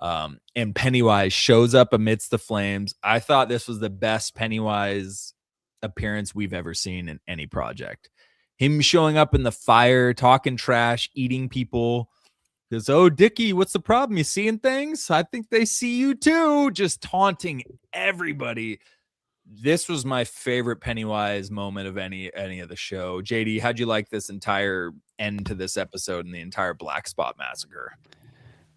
And Pennywise shows up amidst the flames. I thought this was the best Pennywise appearance we've ever seen in any project. Him showing up in the fire, talking trash, eating people. Goes, "Oh, Dickie, what's the problem? You seeing things? I think they see you too." Just taunting everybody. This was my favorite Pennywise moment of any of the show. JD, how'd you like this entire end to this episode and the entire Black Spot massacre?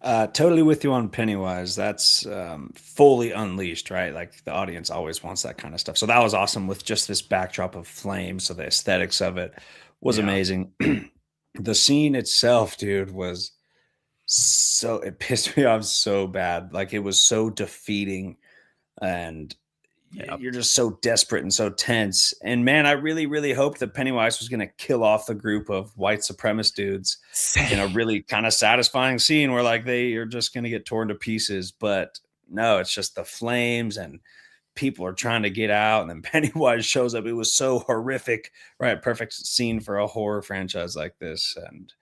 Totally with you on Pennywise. That's fully unleashed, right? Like, the audience always wants that kind of stuff. So that was awesome with just this backdrop of flames. So the aesthetics of it was amazing. The scene itself, dude, was so, it pissed me off so bad. Like, it was so defeating, and you're just so desperate and so tense. And man, I really, really hoped that Pennywise was going to kill off the group of white supremacist dudes in a really kind of satisfying scene where, like, they are just going to get torn to pieces. But no, it's just the flames and people are trying to get out. And then Pennywise shows up. It was so horrific, right? Perfect scene for a horror franchise like this. And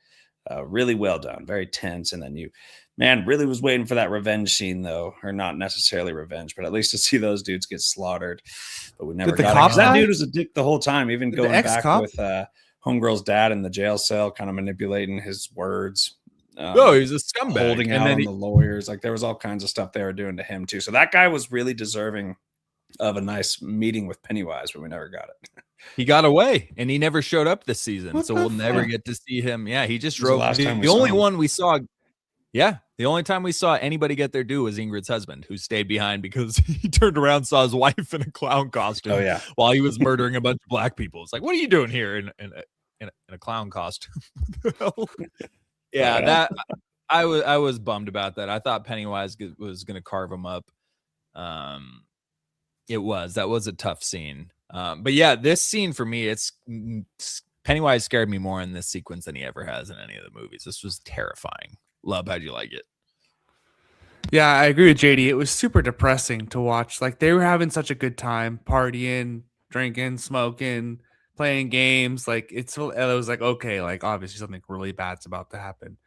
really well done. Very tense. And then really was waiting for that revenge scene, though, or not necessarily revenge, but at least to see those dudes get slaughtered. But we never got it. That dude was a dick the whole time, even going back with Homegirl's dad in the jail cell, kind of manipulating his words. He's a scumbag. Holding out on the lawyers. Like, there was all kinds of stuff they were doing to him, too. So that guy was really deserving of a nice meeting with Pennywise, but we never got it. He got away, and he never showed up this season, so we'll never get to see him. Yeah, he just drove. The only one we saw. Yeah, the only time we saw anybody get their due was Ingrid's husband, who stayed behind because he turned around and saw his wife in a clown costume while he was murdering a bunch of black people. It's like, what are you doing here in a clown costume? Yeah, that I was bummed about that. I thought Pennywise was going to carve him up. That was a tough scene. But yeah, this scene for me, Pennywise scared me more in this sequence than he ever has in any of the movies. This was terrifying. Love, how'd you like it? Yeah, I agree with JD. It was super depressing to watch. Like, they were having such a good time, partying, drinking, smoking, playing games. Like, it was like, okay, like, obviously something really bad's about to happen.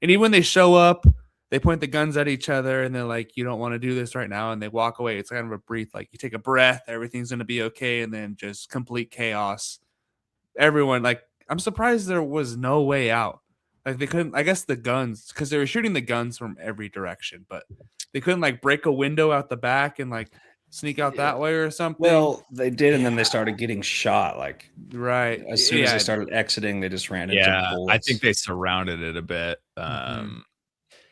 And even when they show up, they point the guns at each other and they're like, "You don't want to do this right now." And they walk away. It's kind of a breathe. Like, you take a breath, everything's going to be okay. And then just complete chaos. Everyone, like, I'm surprised there was no way out. Like, they couldn't, I guess the guns, because they were shooting the guns from every direction, but they couldn't, like, break a window out the back and, like, sneak out that way or something. Well, they did, and then they started getting shot. Like right. as soon as they started exiting, they just ran into Yeah, I bullets. think they surrounded it a bit. Mhm.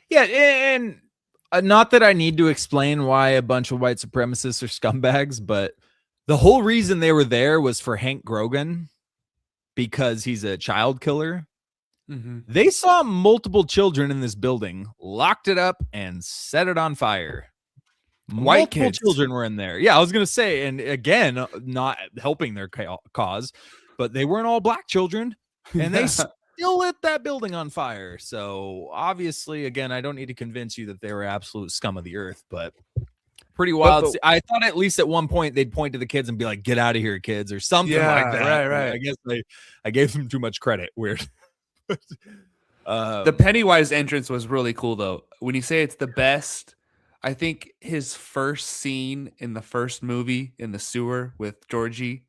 Yeah, and not that I need to explain why a bunch of white supremacists are scumbags, but the whole reason they were there was for Hank Grogan because he's a child killer. Mhm. They saw multiple children in this building, locked it up, and set it on fire. White Multiple kids. children were in there. Yeah, I was gonna say, and again, not helping their cause, but they weren't all black children, and they still lit that building on fire. So obviously, again, I don't need to convince you that they were absolute scum of the earth, but pretty wild. but- I thought at least at one point they'd point to the kids and be like, "Get out of here, kids," or something like that. Right. I guess I gave them too much credit. Weird. The Pennywise entrance was really cool, though. When you say it's the best, I think his first scene in the first movie in the sewer with Georgie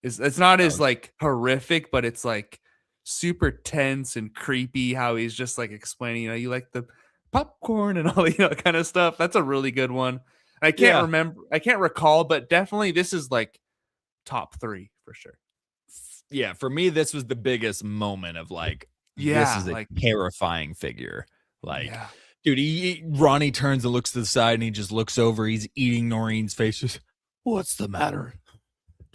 it's not as like horrific, but it's like super tense and creepy. How he's just like explaining, you like the popcorn and all kind of stuff. That's a really good one. I can't recall, but definitely this is like top 3 for sure. Yeah, for me, this was the biggest moment of like, this is a terrifying figure. Like, dude, Ronnie turns and looks to the side and he just looks over. He's eating Noreen's face. Just, what's the matter?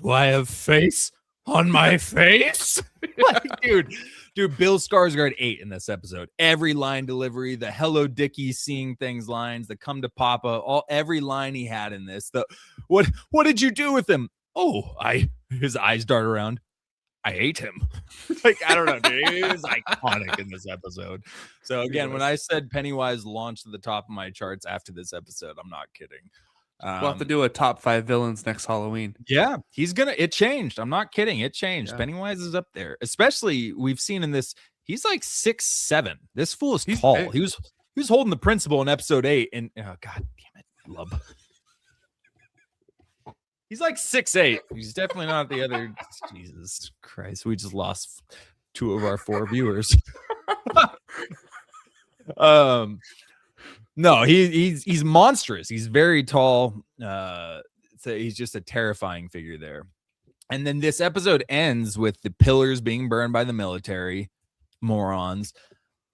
Do I have face on my face? Like, dude, Bill Skarsgård ate in this episode. Every line delivery, the "Hello Dickie" seeing things lines, the "Come to Papa," every line he had in this. The what did you do with him? Oh, his eyes dart around. I ate him. Like, I don't know, dude. It was iconic in this episode. So again, when I said Pennywise launched to the top of my charts after this episode, I'm not kidding. We'll have to do a top 5 villains next Halloween. Yeah, it changed. I'm not kidding. It changed. Yeah. Pennywise is up there. Especially we've seen in this, he's like 6'7". This fool is He's tall. big. He was holding the principal in episode 8, and oh god damn it, love. He's like 6'8". He's definitely not the other. Jesus Christ, we just lost 2 of our 4 viewers. No, he's monstrous. He's very tall. So he's just a terrifying figure there. And then this episode ends with the pillars being burned by the military morons.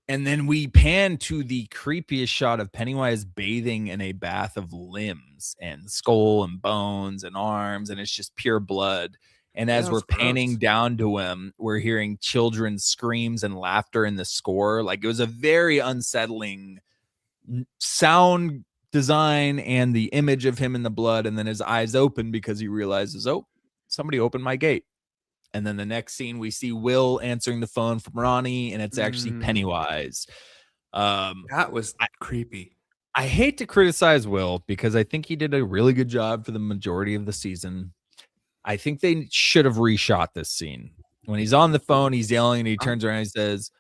And then we pan to the creepiest shot of Pennywise bathing in a bath of limbs and skull and bones and arms, and it's just pure blood. And as we're panning down to him, we're hearing children's screams and laughter in the score. Like, it was a very unsettling sound design and the image of him in the blood. And then his eyes open because he realizes, oh, somebody opened my gate. And then the next scene, we see Will answering the phone from Ronnie, and it's actually Pennywise. That was creepy. I hate to criticize Will because I think he did a really good job for the majority of the season. I think they should have reshot this scene. When he's on the phone, he's yelling, and he turns around and he says,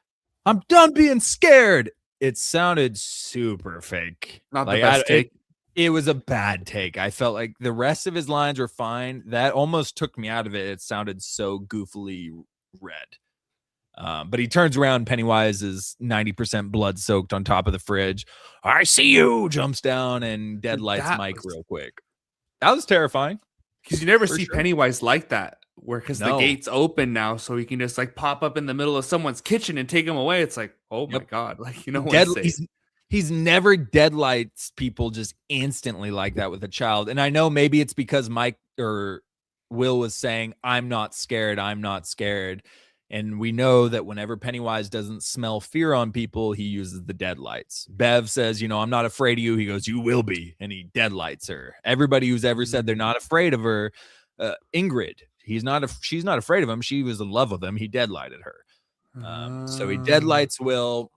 "I'm done being scared." It sounded super fake. Not the best take. It was a bad take. I felt like the rest of his lines were fine. That almost took me out of it. It sounded so goofily red. But he turns around. Pennywise is 90% blood soaked on top of the fridge. "I see you," jumps down and deadlights Mike real quick. That was terrifying. Because you never see Pennywise like that, because the gate's open now, so he can just like pop up in the middle of someone's kitchen and take him away. It's like, oh my god, like he's never deadlights people just instantly like that with a child. And I know maybe it's because Mike or Will was saying, "I'm not scared, I'm not scared." And we know that whenever Pennywise doesn't smell fear on people, he uses the deadlights. Bev says, "I'm not afraid of you." He goes, "You will be." And he deadlights her. Everybody who's ever said they're not afraid of her, Ingrid, she's not afraid of him. She was in love with him. He deadlighted her. So he deadlights Will.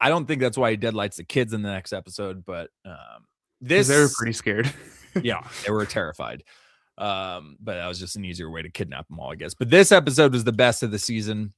I don't think that's why he deadlights the kids in the next episode, but they were pretty scared. Yeah, they were terrified. But that was just an easier way to kidnap them all, I guess. But this episode was the best of the season.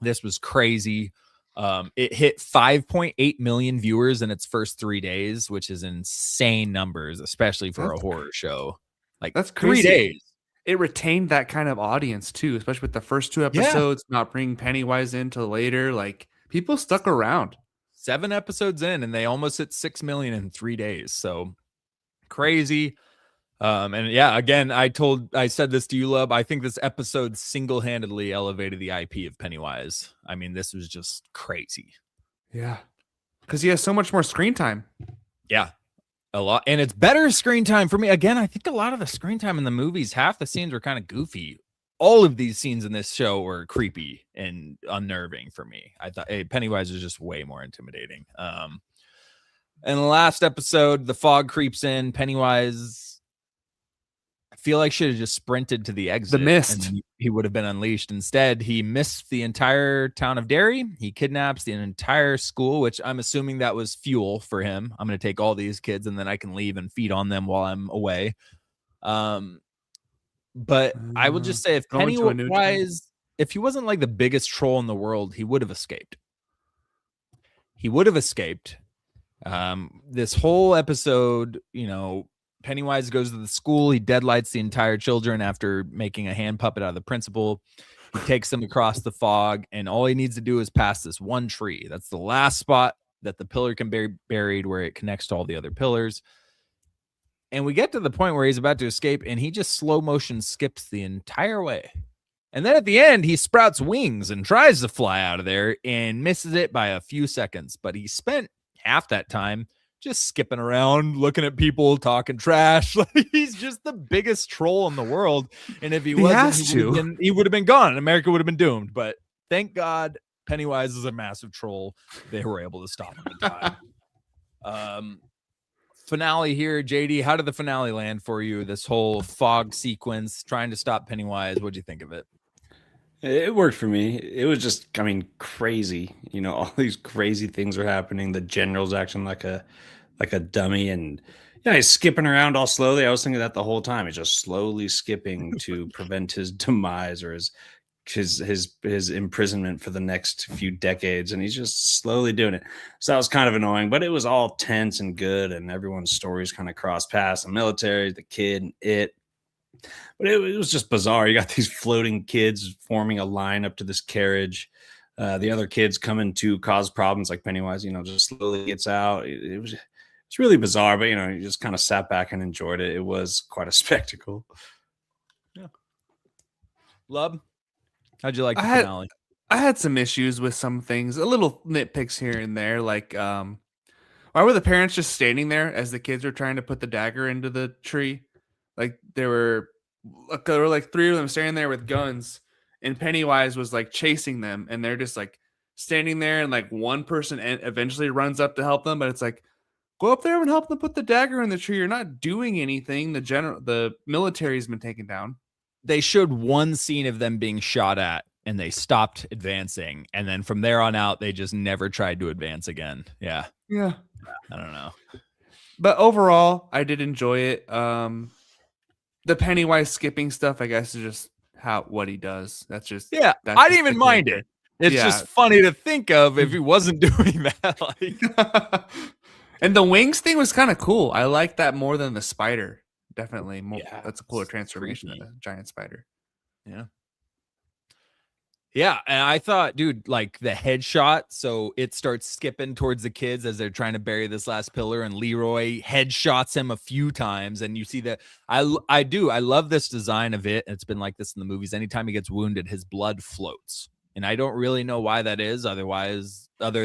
This was crazy. It hit 5.8 million viewers in its first 3 days, which is insane numbers, especially for a horror show. Like, that's 3 days. It retained that kind of audience too, especially with the first 2 episodes, not bringing Pennywise into later. Like, people stuck around. 7 episodes in, and they almost hit 6 million in 3 days. So crazy. And yeah, again, I said this to you, Lub. I think this episode single-handedly elevated the IP of Pennywise. I mean, this was just crazy. Yeah. Because he has so much more screen time. Yeah, a lot. And it's better screen time for me. Again, I think a lot of the screen time in the movies, half the scenes were kind of goofy. All of these scenes in this show were creepy and unnerving for me. I thought Pennywise was just way more intimidating. And the last episode, the fog creeps in. Pennywise, I feel like, should have just sprinted to the exit. The mist. And he would have been unleashed. Instead, he missed the entire town of Derry. He kidnaps the entire school, which I'm assuming that was fuel for him. I'm going to take all these kids and then I can leave and feed on them while I'm away. But I will just say, if Pennywise, if he wasn't like the biggest troll in the world, he would have escaped. He would have escaped. This whole episode, Pennywise goes to the school. He deadlights the entire children after making a hand puppet out of the principal. He takes them across the fog, and all he needs to do is pass this one tree. That's the last spot that the pillar can be buried, where it connects to all the other pillars. And we get to the point where he's about to escape, and he just slow motion skips the entire way. And then at the end, he sprouts wings and tries to fly out of there and misses it by a few seconds. But he spent half that time just skipping around, looking at people, talking trash. He's just the biggest troll in the world. And if he wasn't, he would have been gone, and America would have been doomed. But thank God Pennywise is a massive troll. They were able to stop him in time. Finale here, JD. How did the finale land for you? This whole fog sequence, trying to stop Pennywise. What'd you think of it? It worked for me. It was just, crazy. All these crazy things were happening. The general's acting like a dummy, and he's skipping around all slowly. I was thinking that the whole time. He's just slowly skipping to prevent his demise or his imprisonment for the next few decades, and he's just slowly doing it. So that was kind of annoying, but it was all tense and good, and everyone's stories kind of crossed paths. The military, the kid, and it. But it was just bizarre. You got these floating kids forming a line up to this carriage. The other kids coming to cause problems, like Pennywise, just slowly gets out. It's really bizarre, but you just kind of sat back and enjoyed it. It was quite a spectacle. Yeah. Lub, how'd you like the finale? I had some issues with some things, a little nitpicks here and there. Like, why were the parents just standing there as the kids were trying to put the dagger into the tree? Like, there were like three of them standing there with guns, and Pennywise was like chasing them, and they're just like standing there, and like one person eventually runs up to help them, but it's like, go up there and help them put the dagger in the tree. You're not doing anything. The military's been taken down. They showed one scene of them being shot at, and they stopped advancing, and then from there on out, they just never tried to advance again. Yeah. I don't know, but overall, I did enjoy it. The Pennywise skipping stuff, I guess, is just what he does. That's just I didn't even mind it. It's just funny to think of if he wasn't doing that. And the wings thing was kind of cool. I like that more than the spider. Definitely more. Yeah, that's a cooler transformation than a giant spider. Yeah, and I thought, dude, like the headshot, so it starts skipping towards the kids as they're trying to bury this last pillar, and Leroy headshots him a few times, and you see that. I love this design of it. It's been like this in the movies. Anytime he gets wounded, his blood floats, and I don't really know why that is. Other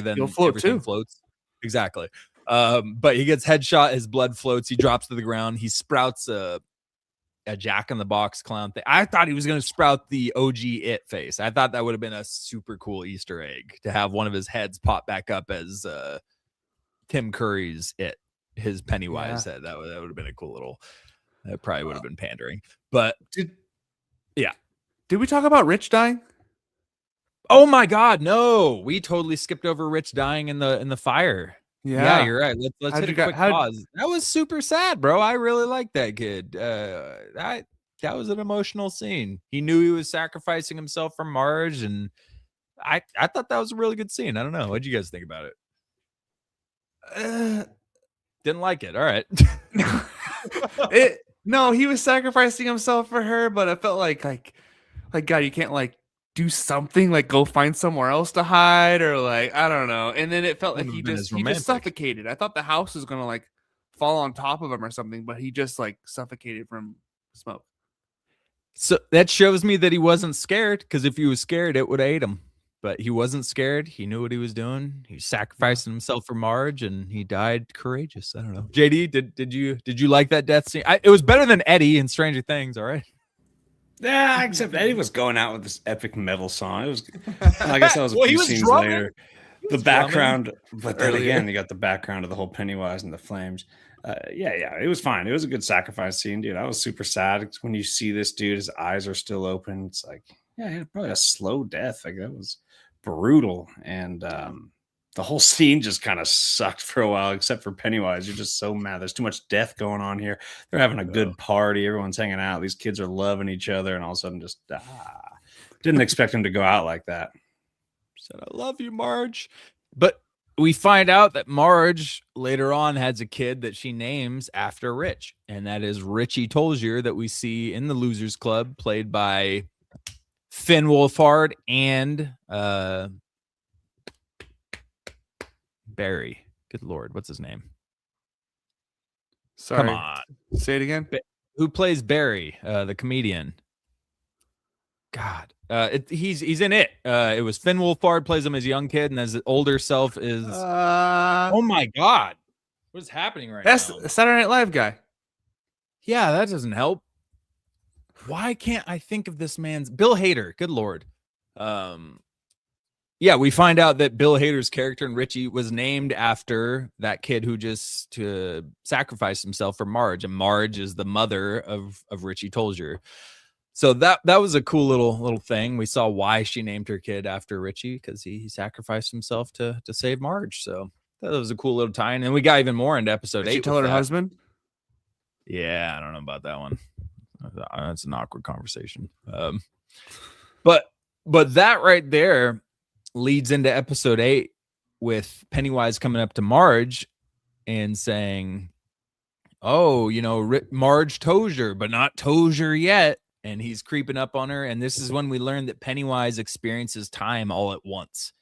than you'll float everything too. Floats. Exactly. But he gets headshot, his blood floats, he drops to the ground, he sprouts a Jack-in-the-Box clown thing. I thought he was going to sprout the OG It face. I thought that would have been a super cool Easter egg to have one of his heads pop back up as Tim Curry's It, his Pennywise head. That would have been a cool little. That probably would have been pandering. But did we talk about Rich dying? Oh my God, no! We totally skipped over Rich dying in the fire. Yeah, you're right. Let's hit a quick pause. That was super sad, bro. I really like that kid. That was an emotional scene. He knew he was sacrificing himself for Marge, and I thought that was a really good scene. I don't know. What'd you guys think about it? Didn't like it. All right. No, he was sacrificing himself for her, but I felt like God, you can't like do something, like go find somewhere else to hide, or like I don't know. And then it felt like he just suffocated. I thought the house was gonna like fall on top of him or something, but he just like suffocated from smoke. So that shows me that he wasn't scared, because if he was scared, it would have ate him. But he wasn't scared. He knew what he was doing. He sacrificed himself for Marge, and he died courageous. I don't know. JD, did you like that death scene? It was better than Eddie in Stranger Things. All right. Yeah, except Eddie was going out with this epic metal song. It was, I guess that was a Well, he few was scenes drumming. later. The was background, but then earlier. again, you got the background of the whole Pennywise and the flames. Yeah, it was fine. It was a good sacrifice scene, dude. I was super sad when you see this dude, his eyes are still open. It's like, yeah, he had probably a slow death. Like that was brutal. And the whole scene just kind of sucked for a while, except for Pennywise. You're just so mad. There's too much death going on here. They're having a good party. Everyone's hanging out. These kids are loving each other. And all of a sudden just didn't expect him to go out like that. Said, I love you, Marge. But we find out that Marge later on has a kid that she names after Rich, and that is Richie Tolzier that we see in the Losers Club, played by Finn Wolfhard and Barry. Good Lord, what's his name? Sorry. Come on. Say it again. Who plays Barry, the comedian? God. He's in it. It was Finn Wolfhard plays him as a young kid, and as an older self is oh my God, what is happening right that's now? the Saturday Night Live guy. Yeah, that doesn't help. Why can't I think of this man's Bill Hader? Good Lord. Yeah, we find out that Bill Hader's character in Richie was named after that kid who just sacrificed himself for Marge, and Marge is the mother of Richie Tolzier. So that was a cool little thing. We saw why she named her kid after Richie, because he sacrificed himself to save Marge. So that was a cool little tie-in. And we got even more into episode 8. Did she tell her husband? Yeah, I don't know about that one. That's an awkward conversation. But that right there leads into episode 8 with Pennywise coming up to Marge and saying, oh, Marge Tozier, but not Tozier yet. And he's creeping up on her. And this is when we learn that Pennywise experiences time all at once,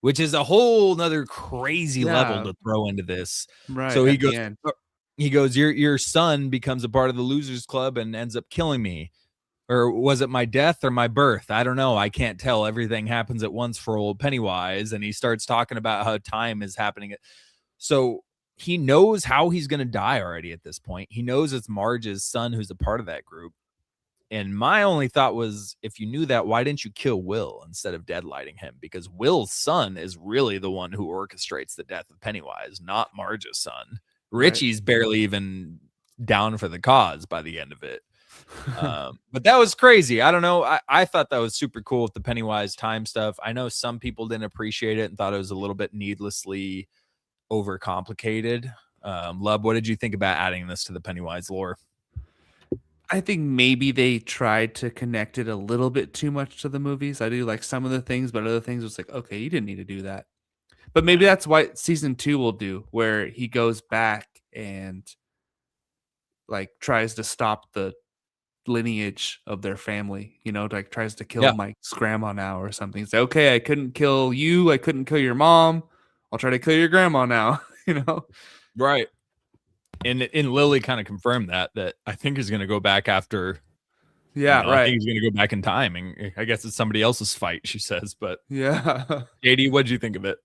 which is a whole nother crazy level to throw into this. Right. So he goes, your son becomes a part of the Losers Club and ends up killing me. Or was it my death or my birth? I don't know. I can't tell. Everything happens at once for old Pennywise. And he starts talking about how time is happening. So he knows how he's going to die already at this point. He knows it's Marge's son who's a part of that group. And my only thought was, if you knew that, why didn't you kill Will instead of deadlighting him? Because Will's son is really the one who orchestrates the death of Pennywise, not Marge's son. Richie's barely even down for the cause by the end of it. But that was crazy. I don't know. I thought that was super cool with the Pennywise time stuff. I know some people didn't appreciate it and thought it was a little bit needlessly overcomplicated. Lub, what did you think about adding this to the Pennywise lore? I think maybe they tried to connect it a little bit too much to the movies. I do like some of the things, but other things was like, okay, you didn't need to do that. But maybe that's what season 2 will do, where he goes back and like tries to stop the lineage of their family, like tries to kill Mike's grandma now or something. Say, okay, I couldn't kill you. I couldn't kill your mom. I'll try to kill your grandma now, Right. And Lily kind of confirmed that I think he's going to go back after. Yeah, right. I think he's going to go back in time. And I guess it's somebody else's fight, she says. But yeah. JD, what'd you think of it?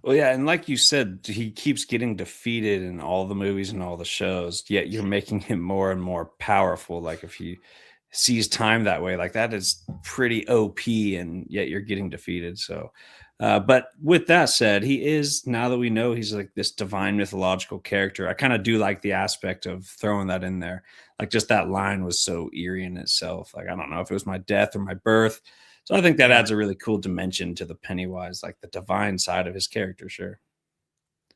Well, yeah. And like you said, he keeps getting defeated in all the movies and all the shows, yet you're making him more and more powerful. Like if he sees time that way, like that is pretty OP, and yet you're getting defeated. So, but with that said, he is, now that we know he's like this divine mythological character, I kind of do like the aspect of throwing that in there. Like just that line was so eerie in itself. Like, I don't know if it was my death or my birth. So I think that adds a really cool dimension to the Pennywise, like the divine side of his character. Sure.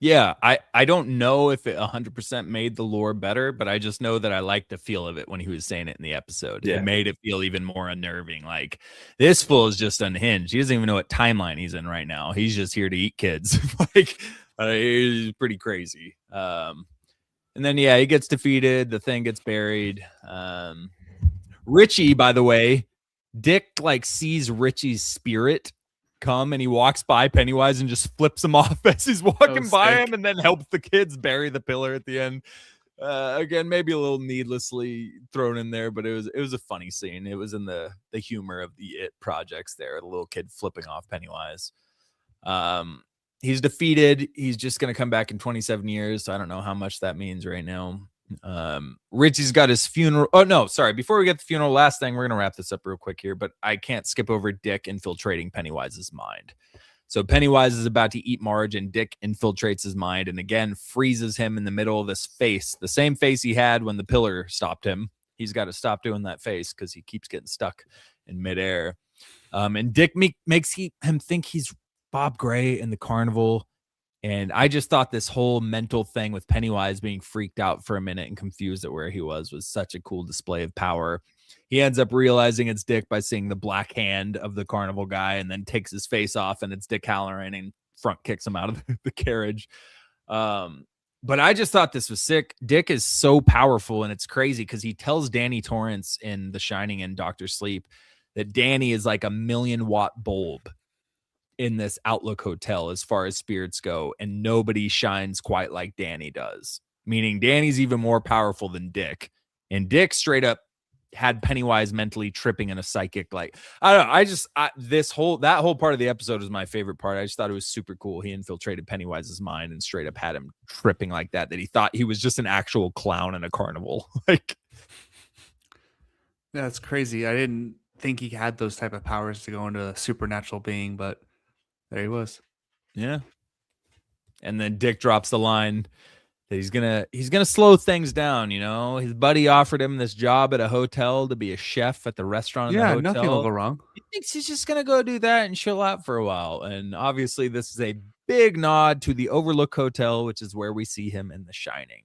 Yeah, I don't know if it 100% made the lore better, but I just know that I liked the feel of it when he was saying it in the episode. Yeah. It made it feel even more unnerving. Like, this fool is just unhinged. He doesn't even know what timeline he's in right now. He's just here to eat kids. He's pretty crazy. And then, he gets defeated. The thing gets buried. Richie, by the way, Dick sees Richie's spirit come, and he walks by Pennywise and just flips him off as he's walking by him, and then helps the kids bury the pillar at the end. Again, maybe a little needlessly thrown in there, but it was a funny scene. It was in the humor of the It projects there, the little kid flipping off Pennywise. He's defeated. He's just going to come back in 27 years. So I don't know how much that means right now. Richie's got his funeral. Oh, no, sorry. Before we get the funeral, last thing, we're going to wrap this up real quick here, but I can't skip over Dick infiltrating Pennywise's mind. So Pennywise is about to eat Marge, and Dick infiltrates his mind and again freezes him in the middle of this face, the same face he had when the pillar stopped him. He's got to stop doing that face because he keeps getting stuck in midair. And Dick makes him think he's Bob Gray in the carnival. And I just thought this whole mental thing with Pennywise being freaked out for a minute and confused at where he was such a cool display of power. He ends up realizing it's Dick by seeing the black hand of the carnival guy and then takes his face off, and it's Dick Halloran and front kicks him out of the carriage. But I just thought this was sick. Dick is so powerful, and it's crazy because he tells Danny Torrance in The Shining and Dr. Sleep that Danny is like a 1,000,000-watt bulb in this Outlook Hotel as far as spirits go, and nobody shines quite like Danny does, meaning Danny's even more powerful than Dick. And Dick straight up had Pennywise mentally tripping in a psychic, like, I don't know. That whole part of the episode is my favorite part. I just thought it was super cool. He infiltrated Pennywise's mind and straight up had him tripping like that he thought he was just an actual clown in a carnival. Like, That's crazy. I didn't think he had those type of powers to go into a supernatural being, but there he was. yeah. And then Dick drops the line that he's gonna slow things down. You know, his buddy offered him this job at a hotel to be a chef at the restaurant. Yeah, in the hotel. nothing will go wrong. He thinks he's just gonna go do that and chill out for a while. And obviously, this is a big nod to the Overlook Hotel, which is where we see him in The Shining.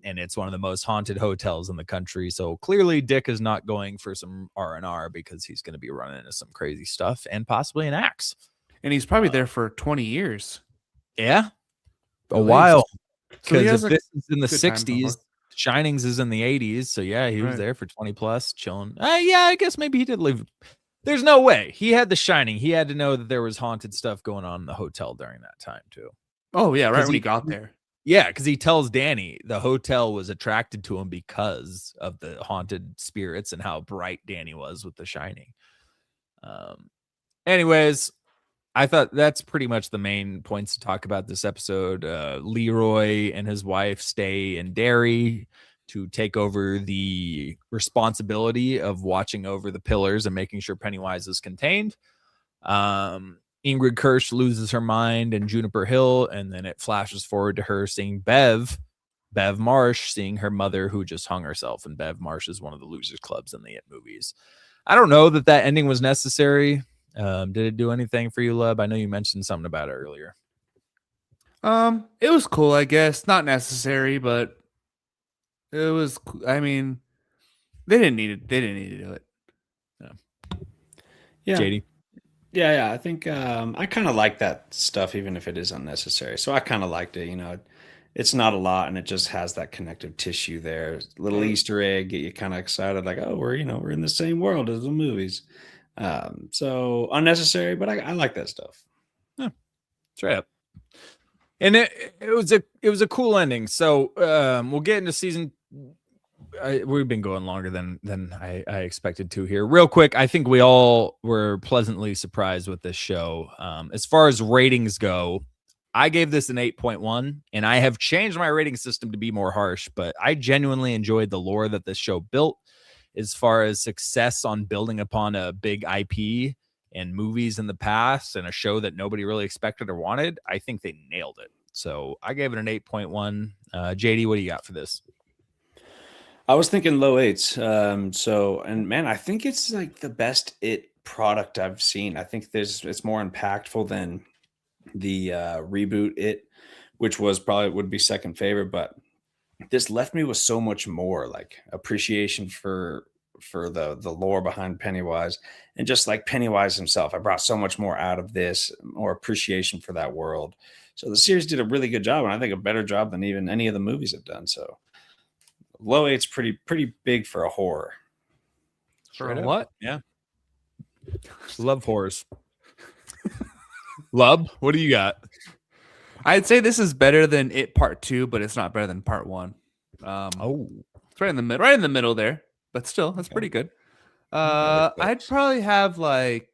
And it's one of the most haunted hotels in the country. So clearly, Dick is not going for some R&R because he's going to be running into some crazy stuff and possibly an axe. And he's probably there for 20 years. Yeah, a least. while. So he Because has if a this is in the good time 60s, Shinings is in the 80s. So yeah, he was Right. there for 20 plus, chilling. Yeah, I guess maybe he did live. There's no way. He had The Shining. He had to know that there was haunted stuff going on in the hotel during that time too. Oh, yeah, right 'Cause when he- he got there. Yeah, because he tells Danny the hotel was attracted to him because of the haunted spirits and how bright Danny was with The Shining. Anyways, I thought that's pretty much the main points to talk about this episode. Leroy and his wife stay in Derry to take over the responsibility of watching over the pillars and making sure Pennywise is contained. Ingrid Kirsch loses her mind in Juniper Hill, and then it flashes forward to her seeing Bev Marsh, seeing her mother who just hung herself. And Bev Marsh is one of the Losers Clubs in the It movies. I don't know that ending was necessary. Did it do anything for you, Lub? I know you mentioned something about it earlier. It was cool, I guess. Not necessary, but it was. I mean, they didn't need it. They didn't need to do it. Yeah. JD. Yeah. I think I kind of like that stuff, even if it is unnecessary. So I kind of liked it. You know, it's not a lot, and it just has that connective tissue there. Little Easter egg, get you kind of excited, like, oh, we're in the same world as the movies. So unnecessary, but I like that stuff. Yeah, straight up. And it was a cool ending. So we'll get into season. We've been going longer than I expected to here. Real quick, I think we all were pleasantly surprised with this show. As far as ratings go, I gave this an 8.1, and I have changed my rating system to be more harsh, but I genuinely enjoyed the lore that this show built. As far as success on building upon a big IP and movies in the past and a show that nobody really expected or wanted, I think they nailed it. So I gave it an 8.1. JD, what do you got for this? I was thinking low eights. And man, I think it's like the best It product I've seen. I think it's more impactful than the reboot It, which would be second favorite, but this left me with so much more like appreciation for the lore behind Pennywise, and just like Pennywise himself. I brought so much more out of this, more appreciation for that world. So the series did a really good job, and I think a better job than even any of the movies have done. So low eight's pretty big for a horror. For what? Yeah. Love horrors. Lub, what do you got? I'd say this is better than It Part 2, but it's not better than Part 1. It's right in the middle there, but still, that's pretty good. Okay. I'd probably have like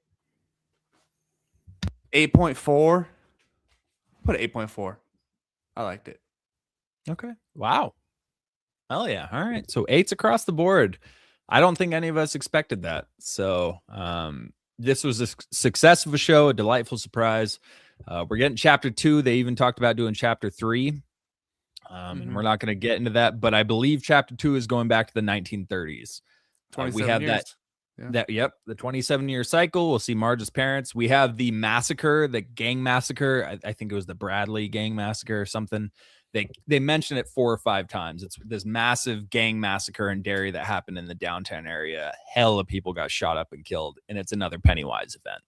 8.4. Put 8.4. I liked it. Okay. Wow. Hell yeah. All right. So 8s across the board. I don't think any of us expected that. So this was a success of a show, a delightful surprise. We're getting chapter 2. They even talked about doing chapter 3. And we're not going to get into that, but I believe chapter 2 is going back to the 1930s. We have years. The 27-year cycle. We'll see Marge's parents. We have the massacre, the gang massacre. I think it was the Bradley gang massacre or something. They mention it 4 or 5 times. It's this massive gang massacre in Derry that happened in the downtown area. Hell of people got shot up and killed, and it's another Pennywise event.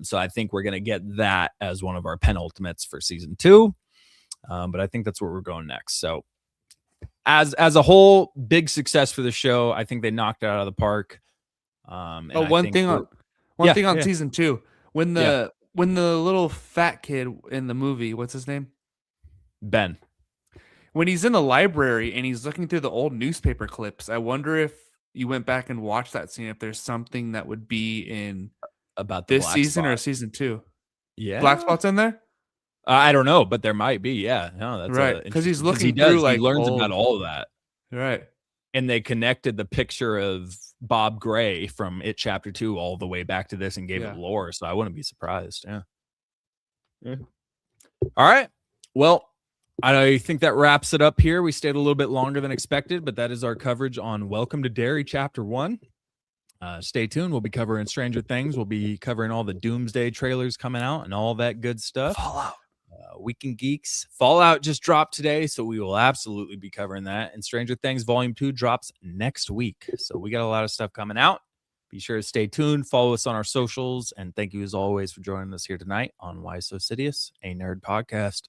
So I think we're going to get that as one of our penultimates for season 2. But I think that's where we're going next. So as a whole, big success for the show. I think they knocked it out of the park. One thing on season 2, when the little fat kid in the movie, what's his name? Ben. When he's in the library and he's looking through the old newspaper clips, I wonder if you went back and watched that scene, if there's something that would be in about this season or season 2. Yeah. Black Spot's in there? I don't know, but there might be. Yeah. No, that's right. Because he's looking he through he learns about all of that. Right. And they connected the picture of Bob Gray from It Chapter 2 all the way back to this and gave it lore. So I wouldn't be surprised. Yeah. All right. Well, I think that wraps it up here. We stayed a little bit longer than expected, but that is our coverage on Welcome to Derry Chapter 1. Stay tuned. We'll be covering Stranger Things. We'll be covering all the Doomsday trailers coming out and all that good stuff. Fallout. Weekend Geeks. Fallout just dropped today, so we will absolutely be covering that. And Stranger Things Volume 2 drops next week. So we got a lot of stuff coming out. Be sure to stay tuned. Follow us on our socials. And thank you as always for joining us here tonight on Why So Sidious, a nerd podcast.